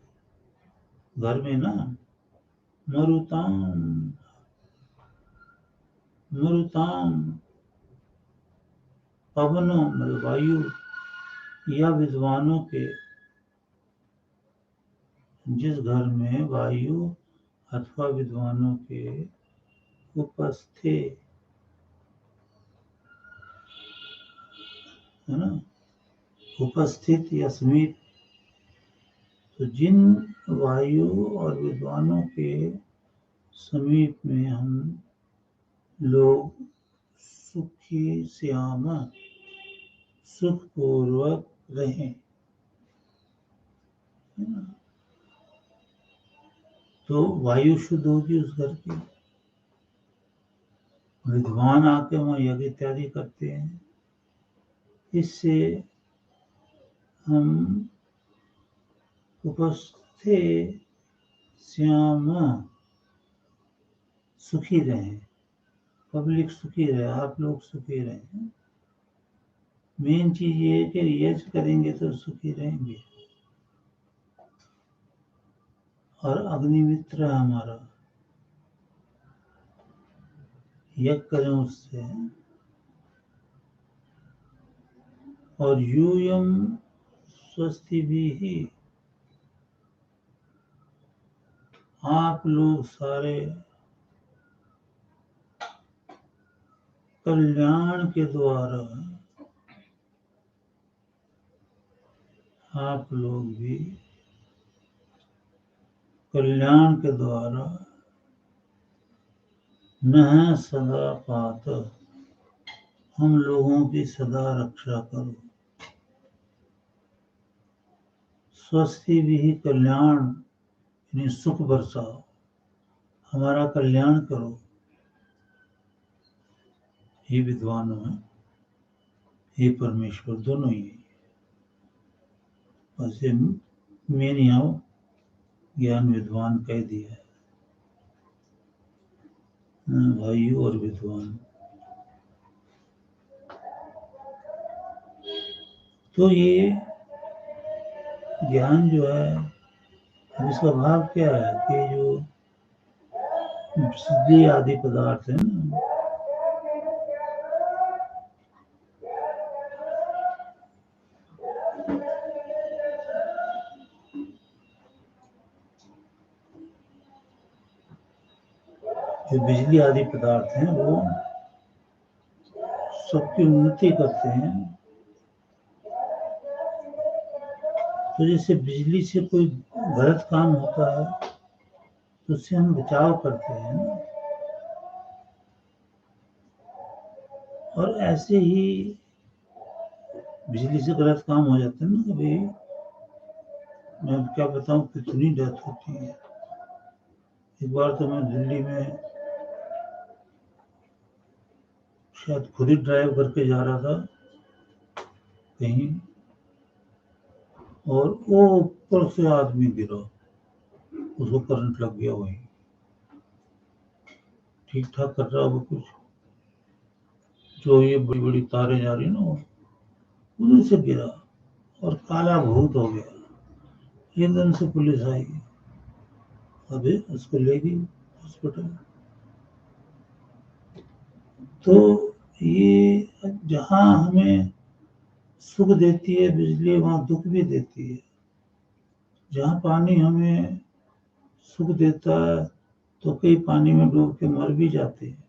घर में ना, मरुताम मरुताम पवनों में वायु, या विद्वानों के जिस घर में वायु अथवा विद्वानों के उपस्थित, है ना, उपस्थित या समीप, तो जिन वायु और विद्वानों के समीप में हम लोग सुखी श्यामा, सुखपूर्वक रहें, तो वायु शुद्ध होगी उस घर की। विद्वान आके वहाँ यज्ञ इत्यादि करते हैं, इससे हम उपस्थित श्यामा सुखी रहें, पब्लिक सुखी रहे, आप लोग सुखी रहें। मेन चीज ये है कि यज्ञ करेंगे तो सुखी रहेंगे। और अग्निमित्र है हमारा, यज्ञ करें उससे। और यूयम स्वस्ति भी ही, आप लोग सारे कल्याण के द्वारा, आप लोग भी कल्याण के द्वारा न सदा पात, हम लोगों की सदा रक्षा करो। स्वस्ति भी ही कल्याण, यानी सुख बरसाओ, हमारा कल्याण करो। हे विद्वानों है, हे परमेश्वर, दोनों ही। वैसे मैंने यहाँ ज्ञान विद्वान कह दिया है, वायु और विद्वान। तो ये ज्ञान जो है, इसका भाव क्या है कि जो सिद्धि आदि पदार्थ है ना, जो बिजली आदि पदार्थ हैं वो सबकी उन्नति करते हैं। तो जैसे बिजली से कोई गलत काम होता है तो उससे हम बचाव करते हैं ना। और ऐसे ही बिजली से गलत काम हो जाते हैं ना, कभी मैं क्या बताऊं कितनी डेथ होती है। एक बार तो मैं दिल्ली में शायद खुद ही ड्राइव करके जा रहा था कहीं, और वो ऊपर से आदमी गिरा, उसको करंट लग गया। वहीं ठीक ठाक कर रहा वो कुछ, जो ये बड़ी बड़ी तारें जा रही ना, उधर से गिरा और काला भूत हो गया। एकदम से पुलिस आई, अबे उसको ले गई हॉस्पिटल। तो ये जहां हमें सुख देती है बिजली, वहां दुख भी देती है। जहां पानी हमें सुख देता है तो कई पानी में डूब के मर भी जाते हैं।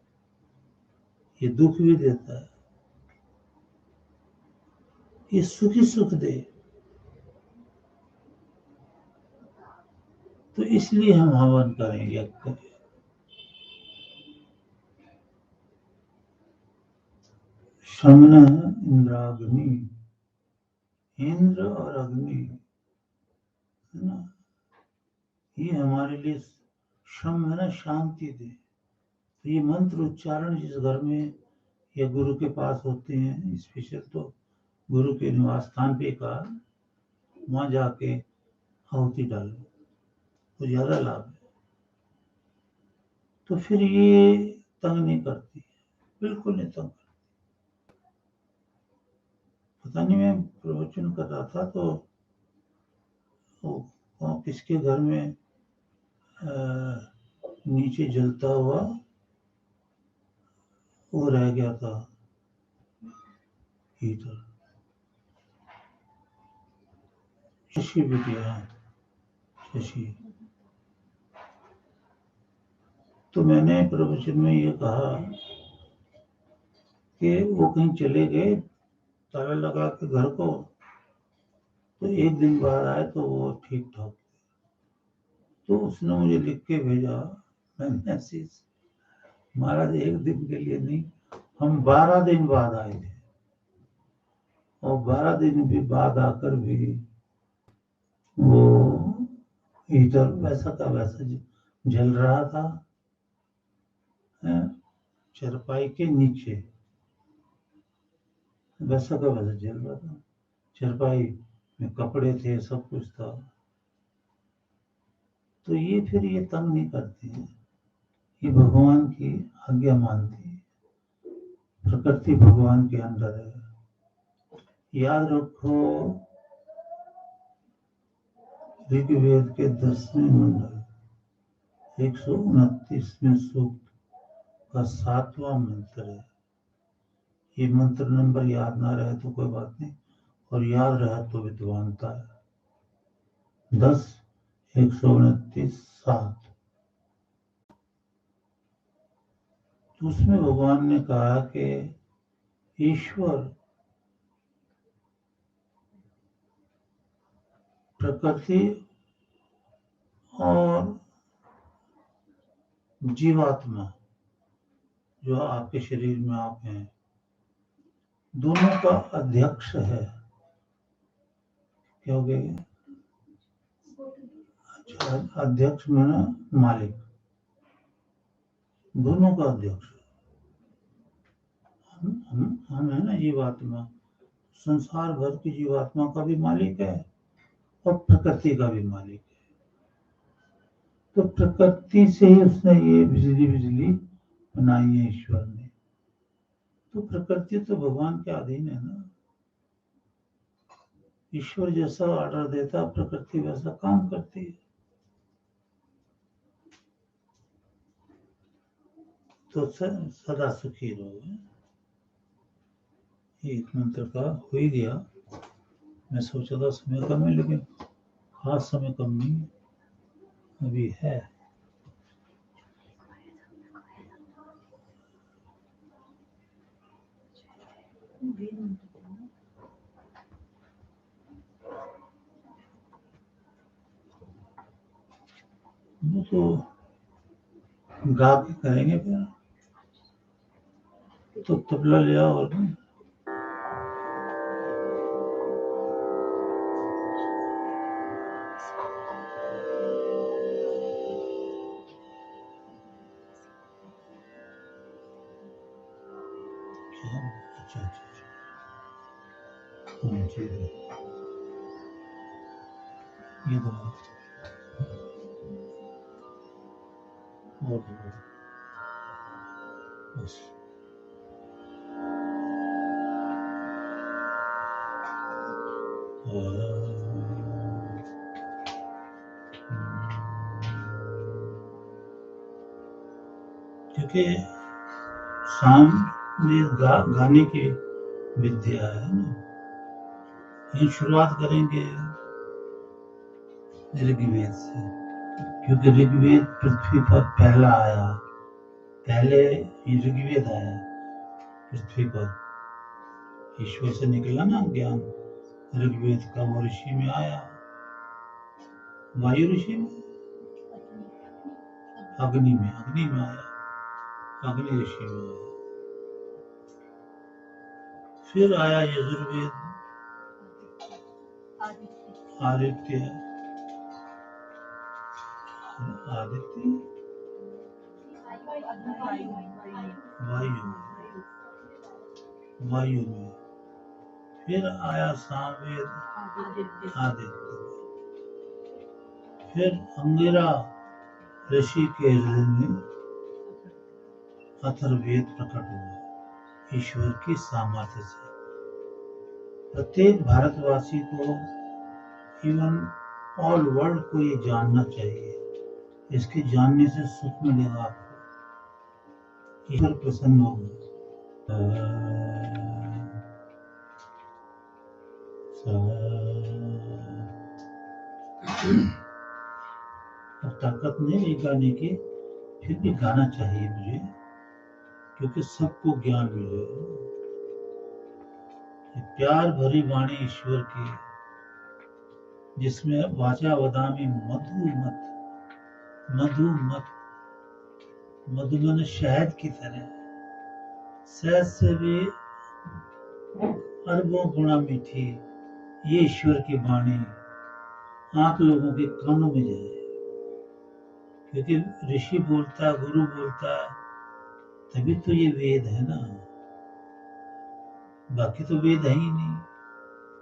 ये दुख भी देता है। ये सुख ही सुख दे, तो इसलिए हम हवन करें, यज्ञ करें। शमन इंद्राग्नि, इंद्र और अग्नि है ना, ये हमारे लिए शम है ना, शांति दे। तो ये मंत्र उच्चारण जिस घर में या गुरु के पास होते हैं, स्पेशल तो गुरु के निवास स्थान पे का, वहां जाके आहुति डालो तो ज्यादा लाभ है। तो फिर ये तंग नहीं करती, बिल्कुल नहीं तंग करती। पता नहीं, मैं प्रवचन कर रहा था तो वो किसके घर में नीचे जलता हुआ वो रह गया था हीटर। शशि बिटिया, शशि। तो मैंने प्रवचन में ये कहा कि वो कहीं चले गए, ताला लगा के घर को, तो एक दिन बाद आए तो वो ठीक ठाक। तो उसने मुझे लिख के भेजा मैसेज, महाराज एक दिन के लिए नहीं, हम 12 दिन बाद आए थे, और 12 दिन भी बाद आकर भी वो हीटर वैसा का वैसा जल रहा था, चरपाई के नीचे वैसा का वैसा जल रहा था। चरपाई में कपड़े थे, सब कुछ था। तो ये फिर ये तंग नहीं करती है, ये भगवान की आज्ञा मानती है। प्रकृति भगवान के अंदर है। याद रखो, ऋग्वेद के 10वें मंडल 129वें सूक्त का 7वां मंत्र है। ये मंत्र नंबर याद ना रहे तो कोई बात नहीं, और याद रहा तो विद्वानता है। 10 129 7। तो उसमें भगवान ने कहा कि ईश्वर प्रकृति और जीवात्मा जो आपके शरीर में आप हैं, दोनों का अध्यक्ष है। क्या हो गया? अच्छा, अध्यक्ष में ना मालिक, दोनों का अध्यक्ष। हम है ना जीवात्मा, संसार भर की जीवात्मा का भी मालिक है और प्रकृति का भी मालिक है। तो प्रकृति से ही उसने ये बिजली बिजली बनाई है ईश्वर ने। तो प्रकृति तो भगवान के अधीन है ना। ईश्वर जैसा ऑर्डर देता, प्रकृति वैसा काम करती है। तो सदा सुखी रहो। एक मंत्र का हो ही गया। मैं सोचा था समय कम है, लेकिन खास समय कम नहीं है, अभी है। वो तो गा के करेंगे फिर, तो तबला ले आओ और अच्छा अच्छा अच्छा, ठीक है। ये तो और बस क्योंकि साम में गाने की विद्या है ना। ये शुरुआत करेंगे ऋग्वेद से, क्योंकि ऋग्वेद पृथ्वी पर पहला आया, पहले ऋग्वेद आया पृथ्वी पर। ईश्वर से निकला ना ज्ञान ऋग्वेद का, वो ऋषि में आया, वायु ऋषि में, अग्नि में आया, अग्नि ऋषि में आया। फिर आया यजुर्वेद, आदित्य वायु में। फिर आया सामवेद, आदित्य। फिर अंगिरा ऋषि के हृदय में अथर्ववेद प्रकट हुआ ईश्वर की सामर्थ्य से। प्रत्येक भारतवासी को, इवन ऑल वर्ल्ड को ये जानना चाहिए। इसके जानने से सुख मिलेगा आपको, ईश्वर प्रसन्न होगा। अब ताकत नहीं गाने की, फिर भी गाना चाहिए मुझे, क्योंकि सबको ज्ञान मिले। प्यार भरी वाणी ईश्वर की, जिसमें वाचा वदामी मधुमत, मधु मन शहद की तरह, शहद से भी अरबों गुना मीठी ये ईश्वर की वाणी आप लोगों के कानों में जाए। क्योंकि ऋषि बोलता है, गुरु बोलता है, तभी तो ये वेद है ना, बाकी तो वेद है ही नहीं।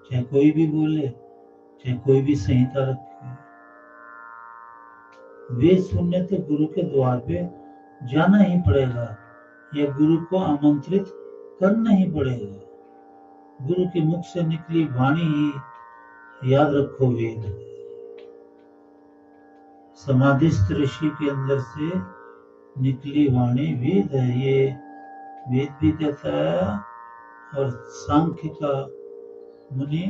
चाहे कोई भी बोले, चाहे कोई भी संहिता रखे, वेद सुनने तो गुरु के द्वार पे जाना ही पड़ेगा, या गुरु को आमंत्रित करना ही पड़ेगा। गुरु के मुख से निकली वाणी ही, याद रखो, वेद है। समाधिस्थ ऋषि के अंदर से निकली वाणी वेद है। ये वेद भी कहता है, और सांख्य का मुनि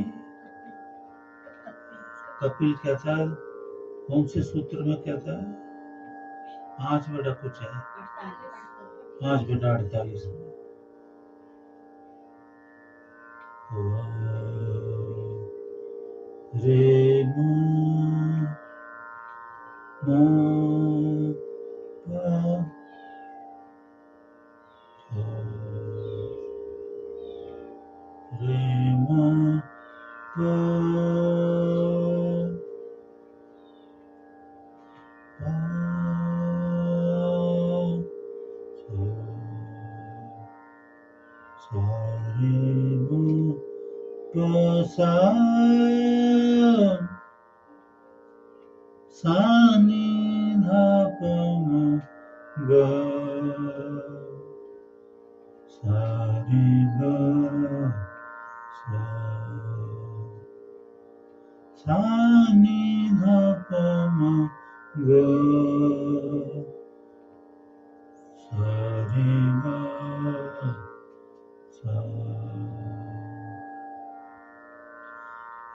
कपिल कहता है, कौन से सूत्र में कहता है, 5 कुछ है, 5/48 में। रे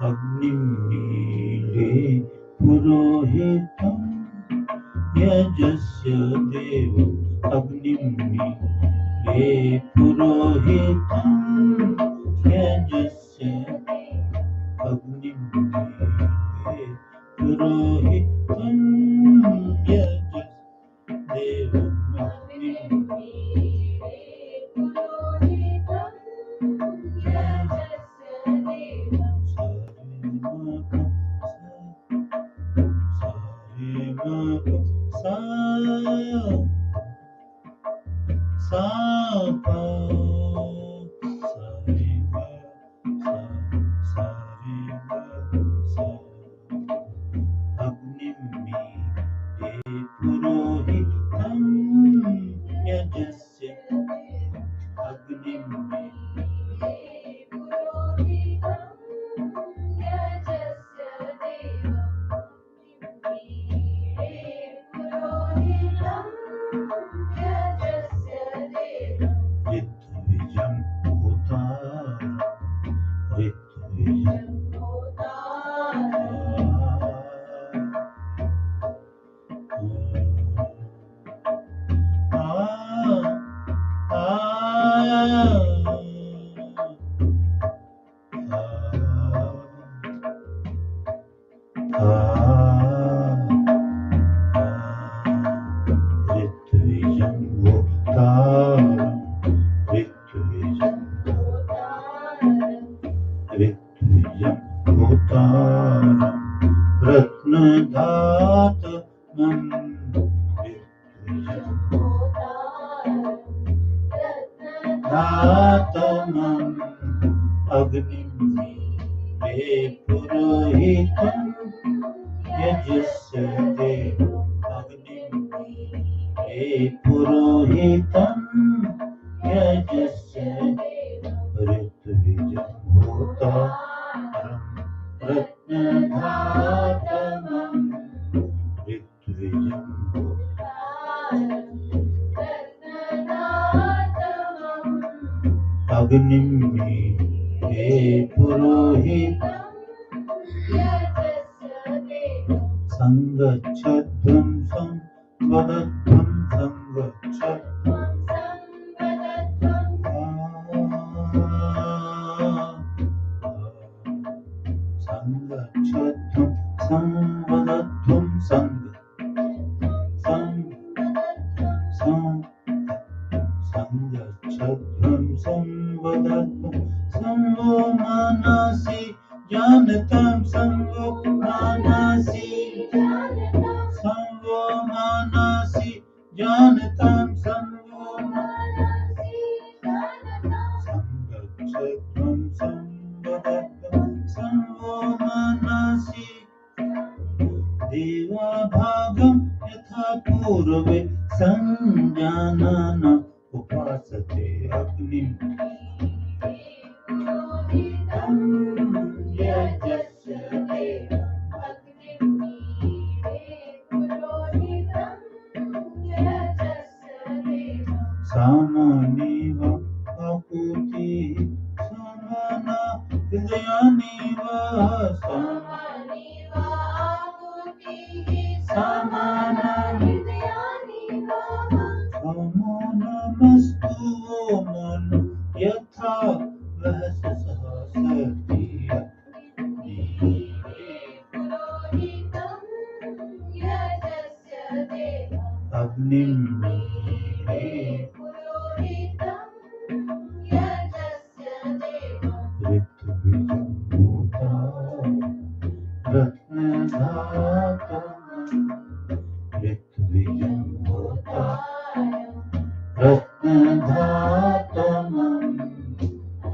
अग्निमीळे पुरोहितं यजस्य देवं, अग्निमीळे पुरोहितं यजस्य, अग्निमीळे पुरोहितं यजस्य देवं, रत्नधातमं धातमं अग्निमीळे पुरोहितं यजस्यते अग्निमीळे पुरोहितं यजस्यते ऋत्विजं होतारं रत्नधातमं ऋत्विजं अग्निमीळे पुरोहितं संगच्छध्वं संवदध्वं संगच्छध्वं संगच्छध्वं संवदध्वं संगच्छध्वं संवदध्वं संवो मनसि जानतं संवो मनसि जानतं संवो संगच्छध्वं संवदध्वं संवो मनसि देवाभागं यथा पूर्वे संजानन उपासते अग्निं यजस्यते सामानीव आकुतिः समाना हृदयानीव समाना नमस्तु वो मन यथा वह सहसति अग्निमीळे ऋत्विजं होतारं रत्नधातमं ऋत्विजं होतारं रत्नधातमं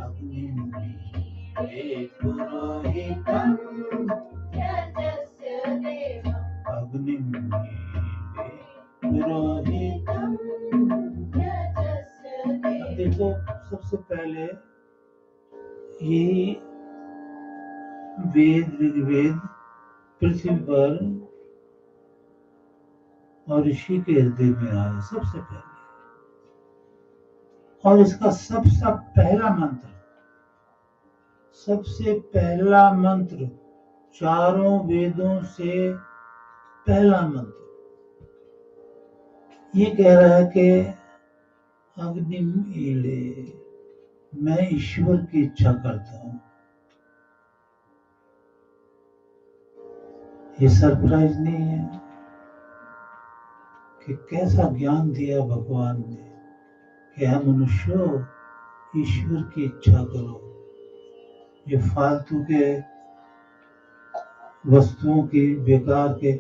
अग्निमीळे पुरोहितं अग्निमीळे पुरोहितं। देखो सबसे पहले ये वेद ऋग्वेद पृथ्वी पर और ऋषि के हृदय में आया सबसे पहले, और इसका सबसे पहला मंत्र चारों वेदों से पहला मंत्र ये कह रहा है कि अग्निमीळे, मैं ईश्वर की इच्छा करता हूं। ये सरप्राइज नहीं है कि कैसा ज्ञान दिया भगवान ने कि हम मनुष्यों ईश्वर की इच्छा करो। ये फालतू के वस्तुओं की बेकार के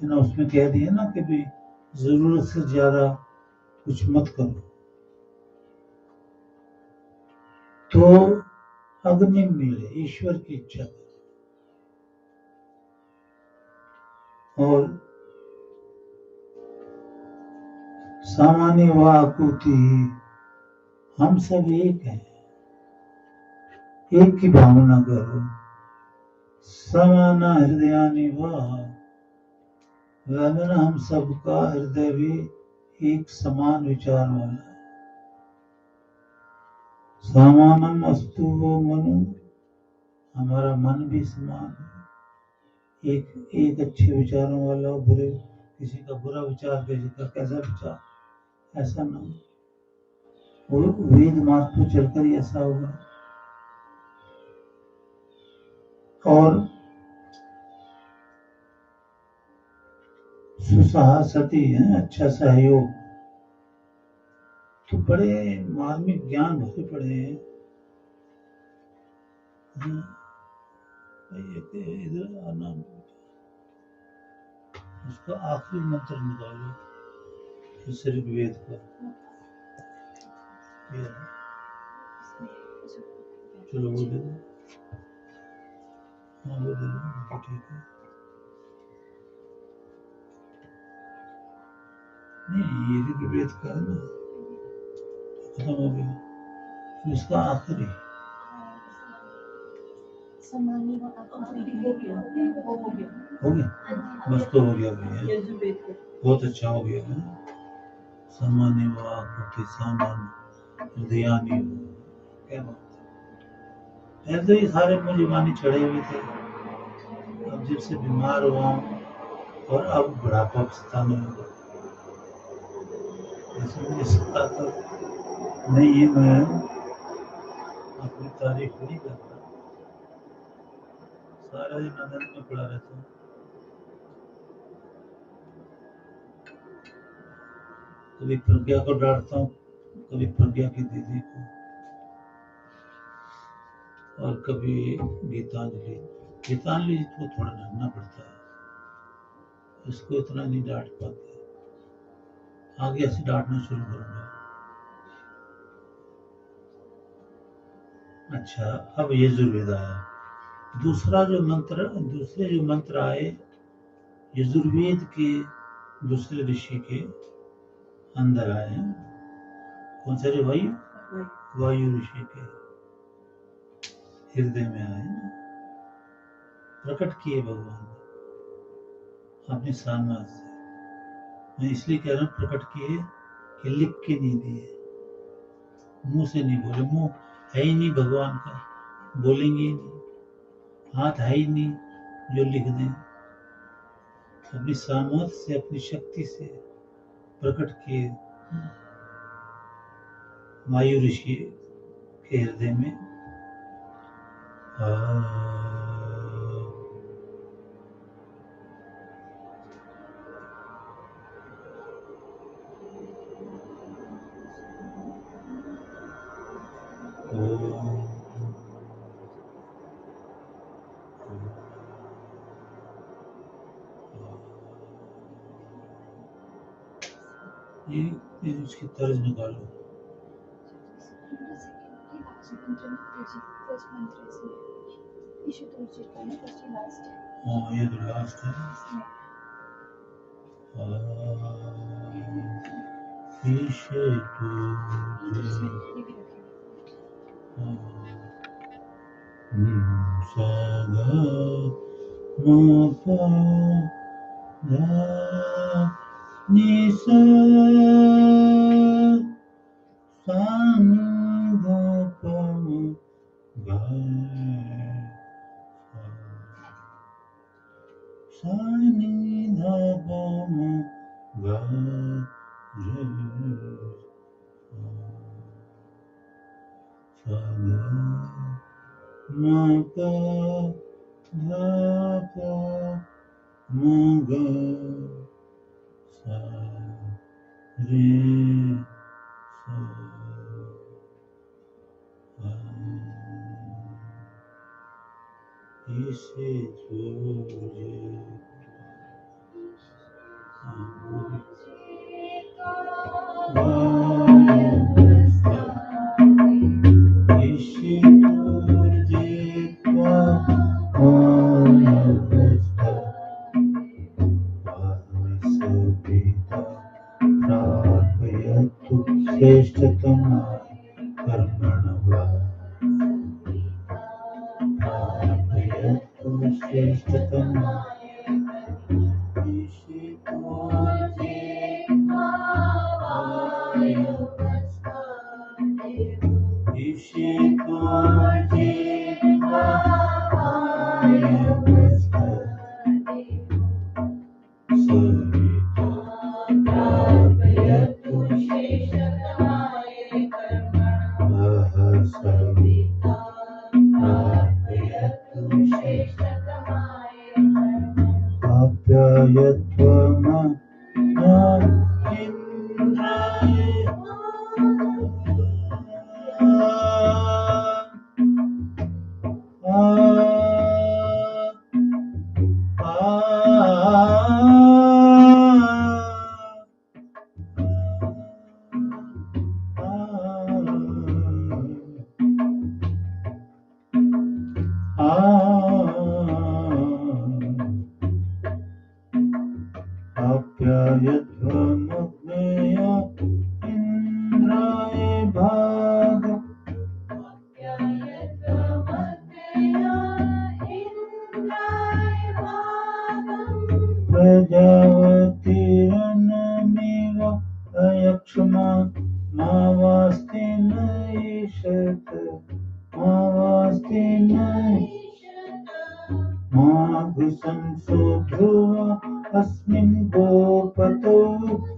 ना उसमें कह दिया ना कि भाई जरूरत से ज्यादा कुछ मत करो। तो अग्निमीळे ईश्वर की इच्छा करो। और सामान्य व आकुति, हम सब एक हैं, एक की भावना करो। समाना हृदयानि वा, हम सबका हृदय भी एक समान विचार वाला। समानम अस्तु वो मनु, हमारा मन भी समान है, एक अच्छे विचारों वाला, बुरे किसी का बुरा विचार, किसी का कैसा विचार, ऐसा ना हो। वो वेद मार्ग पर चलकर ही ऐसा होगा। और सुसहासति है, अच्छा सहयोग। तो बड़े मार्मिक ज्ञान भरे पड़े हैं। इधर आना उसका आखिरी मंत्र निकालो, इस ऋग्वेद का। ये है। चलो वो दे दो। हाँ वो दे दो, तो ठीक है। नहीं ये ऋग्वेद का है ना, खत्म हो गया। तो इसका आखिरी समानी व आखिरी हो गया, वो हो गया। हो गया, बस तो हो गया भैया, यजुर्वेद का। बहुत अच्छा हो गया है। सामान्य वाक्य सामान्य हृदयानी, क्या बात है। पहले तो ये सारे मुझे मानी चढ़े हुए थे, अब जब से बीमार हुआ हूँ और अब बुढ़ापा सताने लगा, ऐसे मुझे सताता नहीं है। मैं अपनी तारीफ नहीं करता, सारा दिन आनंद में पड़ा रहता हूँ। कभी प्रज्ञा को डांटता हूँ, कभी प्रज्ञा की दीदी को, और कभी गीतांजलि। गीतांजलि को थोड़ा डरना पड़ता है, इसको इतना नहीं डांट पाते। आगे ऐसे डांटना शुरू करूंगा। अच्छा, अब यजुर्वेद आया। दूसरे जो मंत्र आए यजुर्वेद के दूसरे ऋषि के अंदर आए हैं। कौन से? वायु ऋषि के हृदय में आए ना, प्रकट किए भगवान ने अपने सामर्थ्य से। मैं इसलिए कह रहा हूँ प्रकट किए कि लिख के नहीं दिए, मुंह से नहीं बोले। मुंह है ही नहीं भगवान का, बोलेंगे ही नहीं। हाथ है ही नहीं जो लिख दें। अपनी सामर्थ्य से, अपनी शक्ति से प्रकट किए वायु ऋषि के हृदय में। ये इसकी तर्ज निकालो। हाँ ये तो लास्ट है। आप्यायध्वमग्नया इन्द्राय भाग प्रजावतीरनमेव अयक्ष्मा मावास्ति न ईशत मावास्ति न माघुसंसो ध्रुव अस्मिन् गोपतौ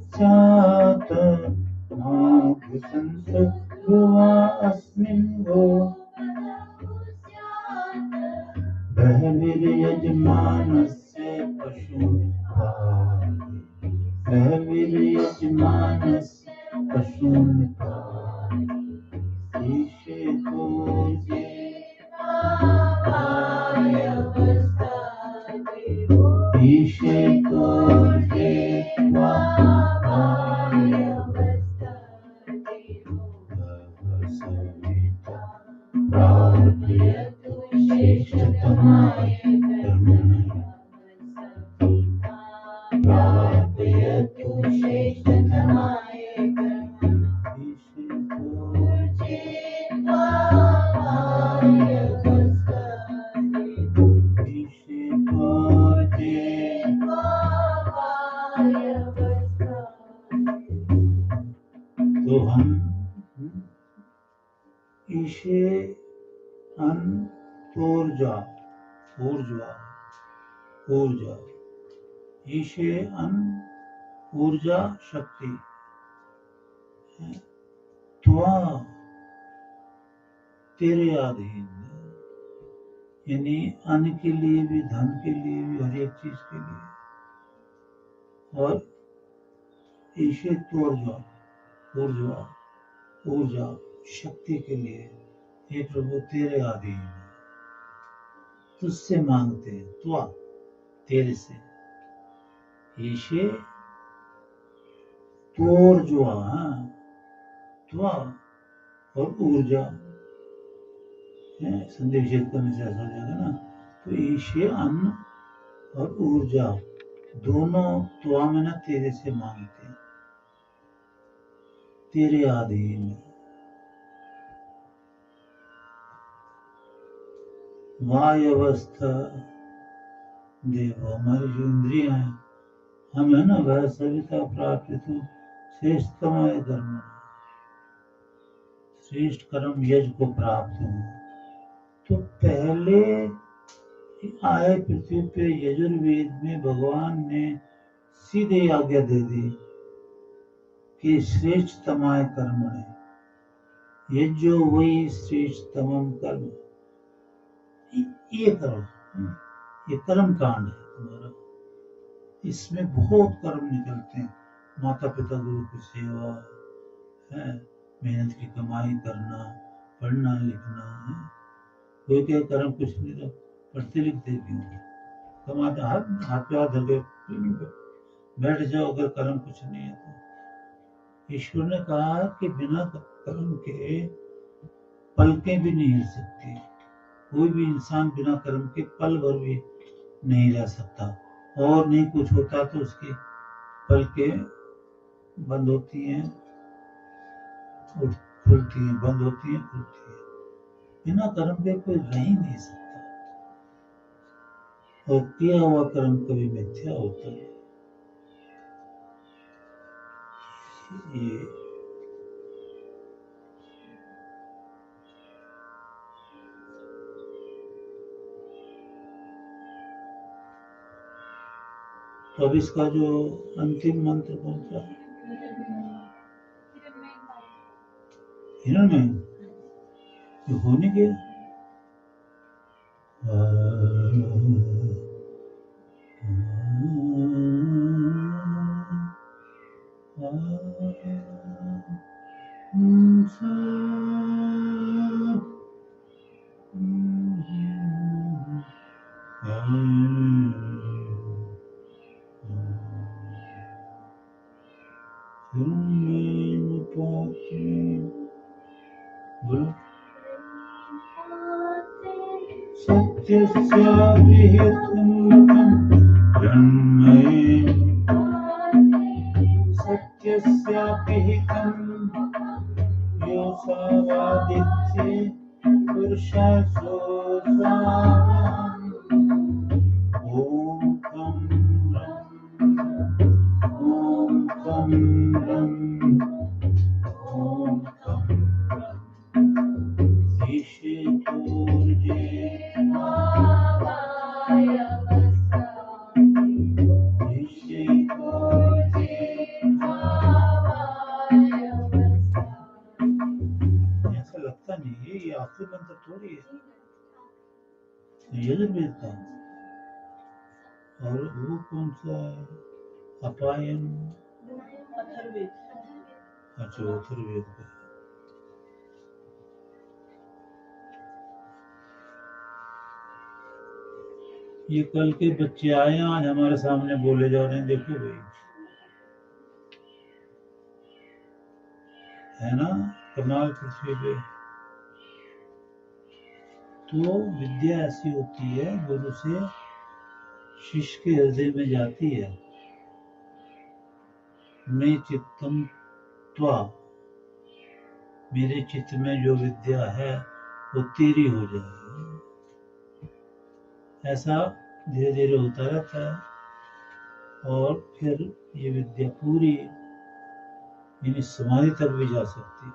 स्यात् माघुसंसो ध्रुव अस्मिन् गो बहविर्यजमानस्य पशून् पाहि बहविर्यजमानस्य पशून् पाहि ईशे पूजे ईशे पूजे सविता प्रार्थयतु श्रेष्ठतमाय कर्मणे प्रार्थयतु श्रेष्ठतमाय कर्मणे ईशे पूजे ईशे पूजे तो हम ईशे अन ऊर्जा ऊर्जा ऊर्जा ईशे अन ऊर्जा शक्ति त्वा तेरे अधीन यानी अन्न के लिए भी धन के लिए भी हर एक चीज के लिए और ईशे ऊर्जा ऊर्जा ऊर्जा शक्ति के लिए हे प्रभु तेरे अधीन है तुझसे मांगते हैं त्वा तेरे से ईशे तोर्जुआ त्वा और ऊर्जा संधि विच्छेद करने से ऐसा हो जाएगा ना तो ईशे अन्न और ऊर्जा दोनों त्वा में ना तेरे से मांगते हैं तेरे अधीन वायवस्था देव हमारी जो इंद्रियां हैं हम है ना वह सविता प्राप्त तो श्रेष्ठतमाय कर्म श्रेष्ठ कर्म यज्ञ को प्राप्त हो तो पहले आए पृथ्वी पे यजुर्वेद में भगवान ने सीधे आज्ञा दे दी कि श्रेष्ठतमाय कर्म है यज्ञो वही श्रेष्ठतमम कर्म ये करो ये कर्म कांड है तुम्हारा इसमें बहुत कर्म निकलते हैं माता पिता गुरु की सेवा है मेहनत की कमाई करना पढ़ना लिखना है कोई क्या कर्म कुछ नहीं तो पढ़ते लिखते क्यों कमाते हाथ पे हाथ धके बैठ जाओ अगर कर्म कुछ नहीं है तो ईश्वर ने कहा कि बिना कर्म के पलकें भी नहीं हिल सकती कोई भी इंसान बिना कर्म के पल भर भी नहीं रह सकता और नहीं कुछ होता तो उसकी पलकें बंद होती हैं खुलती हैं बंद होती हैं खुलती हैं बिना कर्म के कोई रह ही नहीं सकता और किया हुआ कर्म कभी मिथ्या होता है ये तो अब इसका जो अंतिम मंत्र कौन सा हिरण्मय ये होने के सत्यस्याभिहितं ब्रह्मये ऐसा लगता नहीं है, ये आखिरी मंत्र थोड़ी है, यजुर्वेद का। और वो कौन सा है? अपायन। अथर्ववेद। अच्छा, अथर्ववेद का। ये कल के बच्चे आए हैं, आज हमारे सामने बोले जा रहे हैं, देखो भाई, है ना कमाल पृथ्वी पे। तो विद्या ऐसी होती है, गुरु से शिष्य के हृदय में जाती है। मैं चित्तम त्वा, मेरे चित्त में जो विद्या है वो तेरी हो जाए। ऐसा धीरे धीरे होता रहता है और फिर ये विद्या पूरी यानी समाधि तक भी जा सकती है।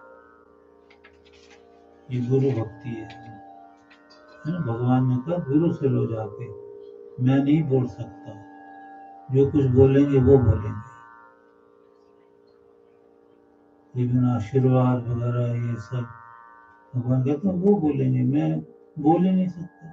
ये गुरु भक्ति है ना। भगवान ने कहा गुरु से लो जाके, मैं नहीं बोल सकता, जो कुछ बोलेंगे वो बोलेंगे। ये बिना आशीर्वाद वगैरह ये सब भगवान कहते हैं वो बोलेंगे, मैं बोल ही नहीं सकता।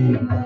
ओम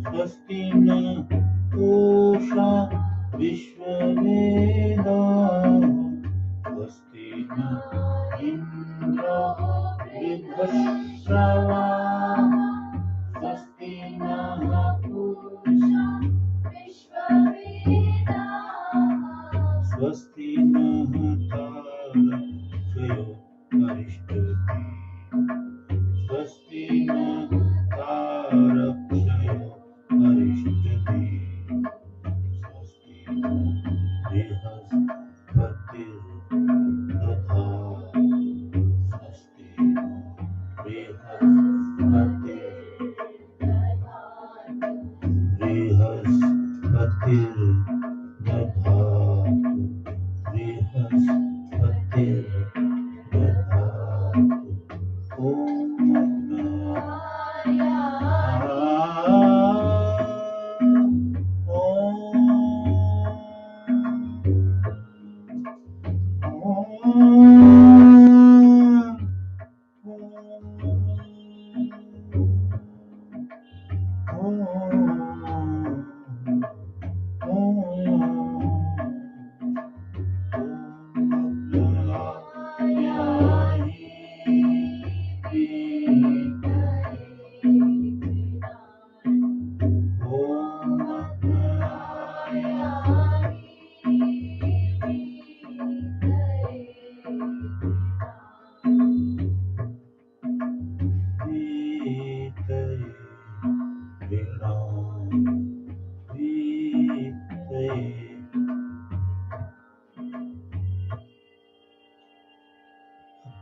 स्वस्ति न पूषा विश्ववेदाः स्वस्ति न इन्द्रो वृद्धश्रवाः स्वस्ति नः पूषा स्वस्ति नः तारकयो अरिष्टति स्वस्ति नः तारकयो अरिष्टति स्वस्ति नः बृहस्पतिर्दधातु स्वस्ति नः बृहस्पतिर्दधातु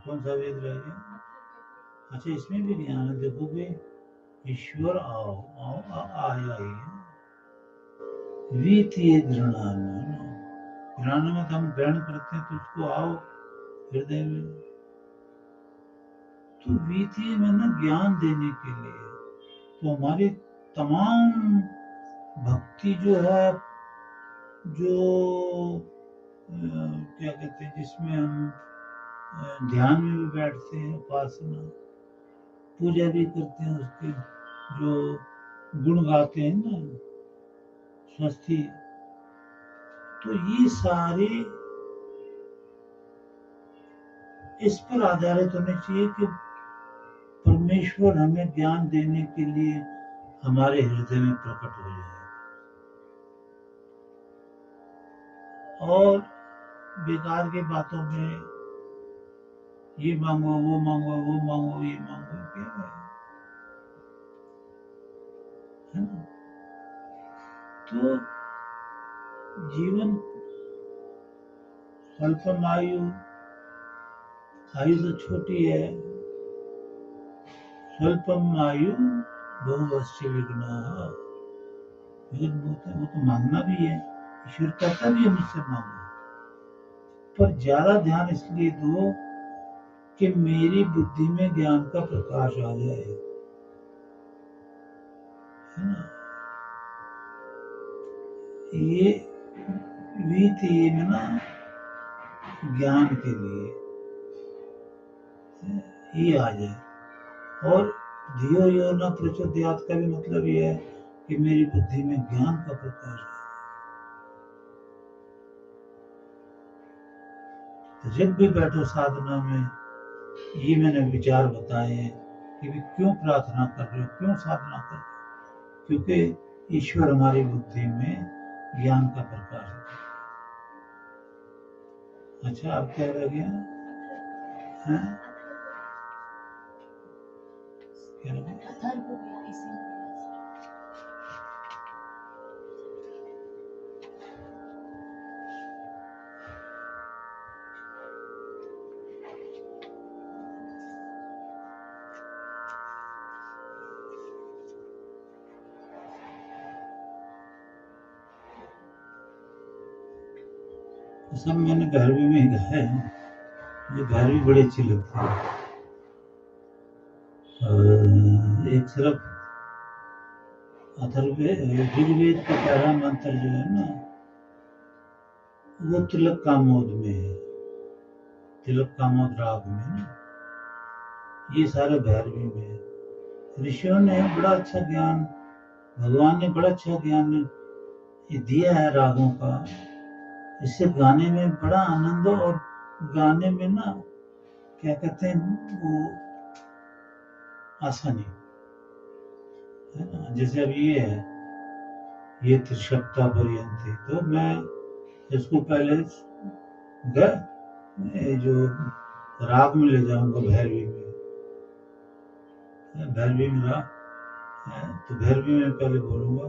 कौन सा वेद रह गया? अच्छा, इसमें भी ध्यान है, देखोगे ईश्वर आओ आओ आया ही वित्तीय घृणान, घृणान में हम ग्रहण करते हैं तो उसको आओ हृदय में, तो वित्तीय में ना ज्ञान देने के लिए, तो हमारी तमाम भक्ति जो है, जो क्या कहते हैं, जिसमें हम ध्यान में भी बैठते हैं, उपासना पूजा भी करते हैं, उसके जो गुण गाते हैं ना, स्वस्ति, तो ये सारे इस पर आधारित होने चाहिए कि परमेश्वर हमें ज्ञान देने के लिए हमारे हृदय में प्रकट हो जाए, और बेकार की बातों में ये मांगो वो मांगो वो मांगो ये मांगो, क्या है? है ना। तो जीवन अल्पम आयु, आयु तो छोटी है। स्वल्पम आयु बहुवर्षीय विघ्नाः। लेकिन वो तो मांगना भी है, ईश्वर कहता भी है मुझसे मांगो, पर ज्यादा ध्यान इसलिए दो कि मेरी बुद्धि में ज्ञान का प्रकाश आ जाए, है ना। ये वित्तीय में ना ज्ञान के लिए ये आ जाए। और धियो यो न प्रचोदयात् का भी मतलब ये है कि मेरी बुद्धि में ज्ञान का प्रकाश है। तो जब भी बैठो साधना में ये मैंने विचार बताए हैं कि भी क्यों प्रार्थना कर रहे हो, क्यों साधना कर रहे हो, क्योंकि ईश्वर हमारी बुद्धि में ज्ञान का प्रकाश है। अच्छा, अब क्या रह गया है? क्या रह गया? सब मैंने भैरवी में ही गाया है। मुझे भैरवी बड़ी अच्छी लगती है। एक तरफ ऋग्वेद का पहला मंत्र जो है ना, वो तिलक कामोद में है, तिलक कामोद राग में ना। ये सारे भैरवी में है। ऋषियों ने बड़ा अच्छा ज्ञान, भगवान ने बड़ा अच्छा ज्ञान ये दिया है रागों का। इससे गाने में बड़ा आनंद हो, और गाने में ना क्या कहते हैं वो आसानी है ना। जैसे अब ये है, ये त्रिशक्ता पर्यंती, तो मैं इसको पहले जो राग में ले जाऊंगा, भैरवी में, भैरवी में राग, तो भैरवी में पहले बोलूंगा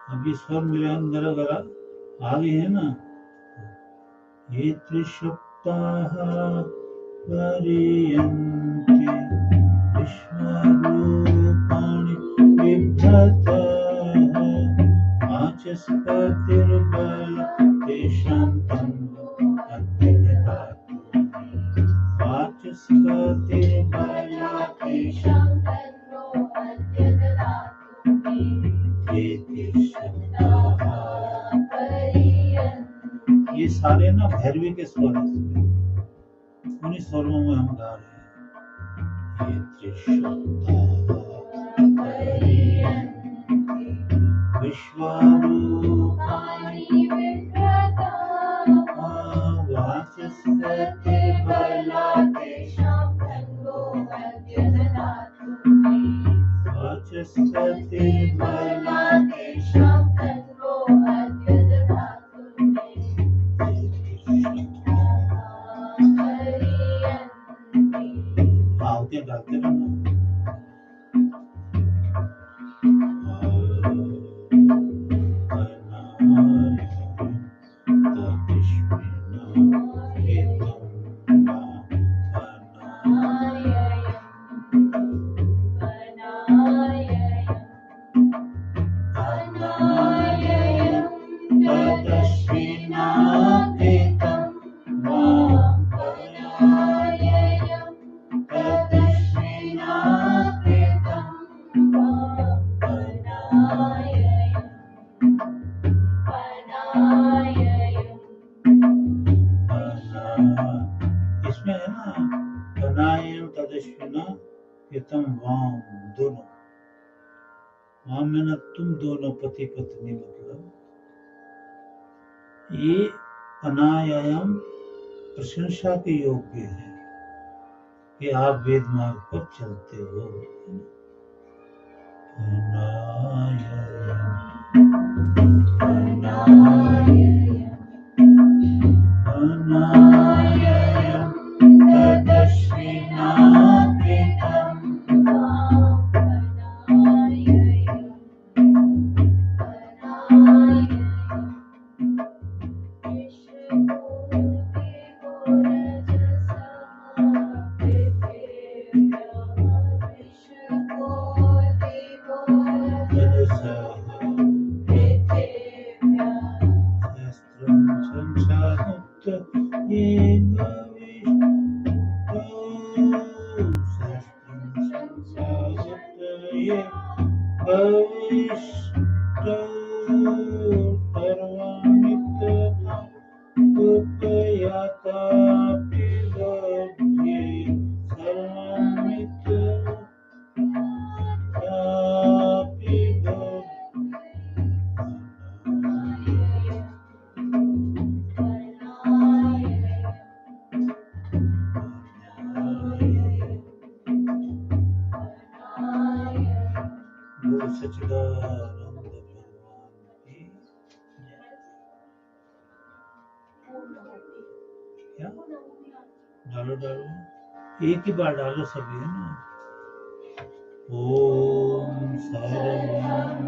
अब ये स्वर मेरे अंदर अगर आ गए हैं ना, ये त्रिसप्ताह पर्यन्ति विश्वरूपाणि बिभ्रतः वाचस्पतिर्बल तेषां तन्नो अद्यदधातु। वाचस्पतिर्बल तेषां तन्नो अद्यदधातु। ये त्रिसप्ताह पर्यन्ति। ये सारे ना भैरवी के स्वर हैं, उन्हीं स्वरों में हम गा रहे हैं। ये त्रिसप्ताह पर्यन्ति विश्वरूपाणि बिभ्रतः वाचस्पतिर्बल तेषां तन्नो अद्यदधातु। वाचस्पतिर्बल तेषां तन्नो अद्यदधातु। आवते गाते रहना। इसमें है ना, बनायम तदश्विना हितम वाम, दोनों हाँ मैंने तुम दोनों पति पत्नी मतलब ये अनायाम प्रशंसा के योग्य है कि आप वेद मार्ग पर चलते हो। अनायाम तदश्विनाकृतं सच्चिदानंद भगवान की जय। क्या डालो डालो एक ही बार डालो सभी है ना। ओम सर्वं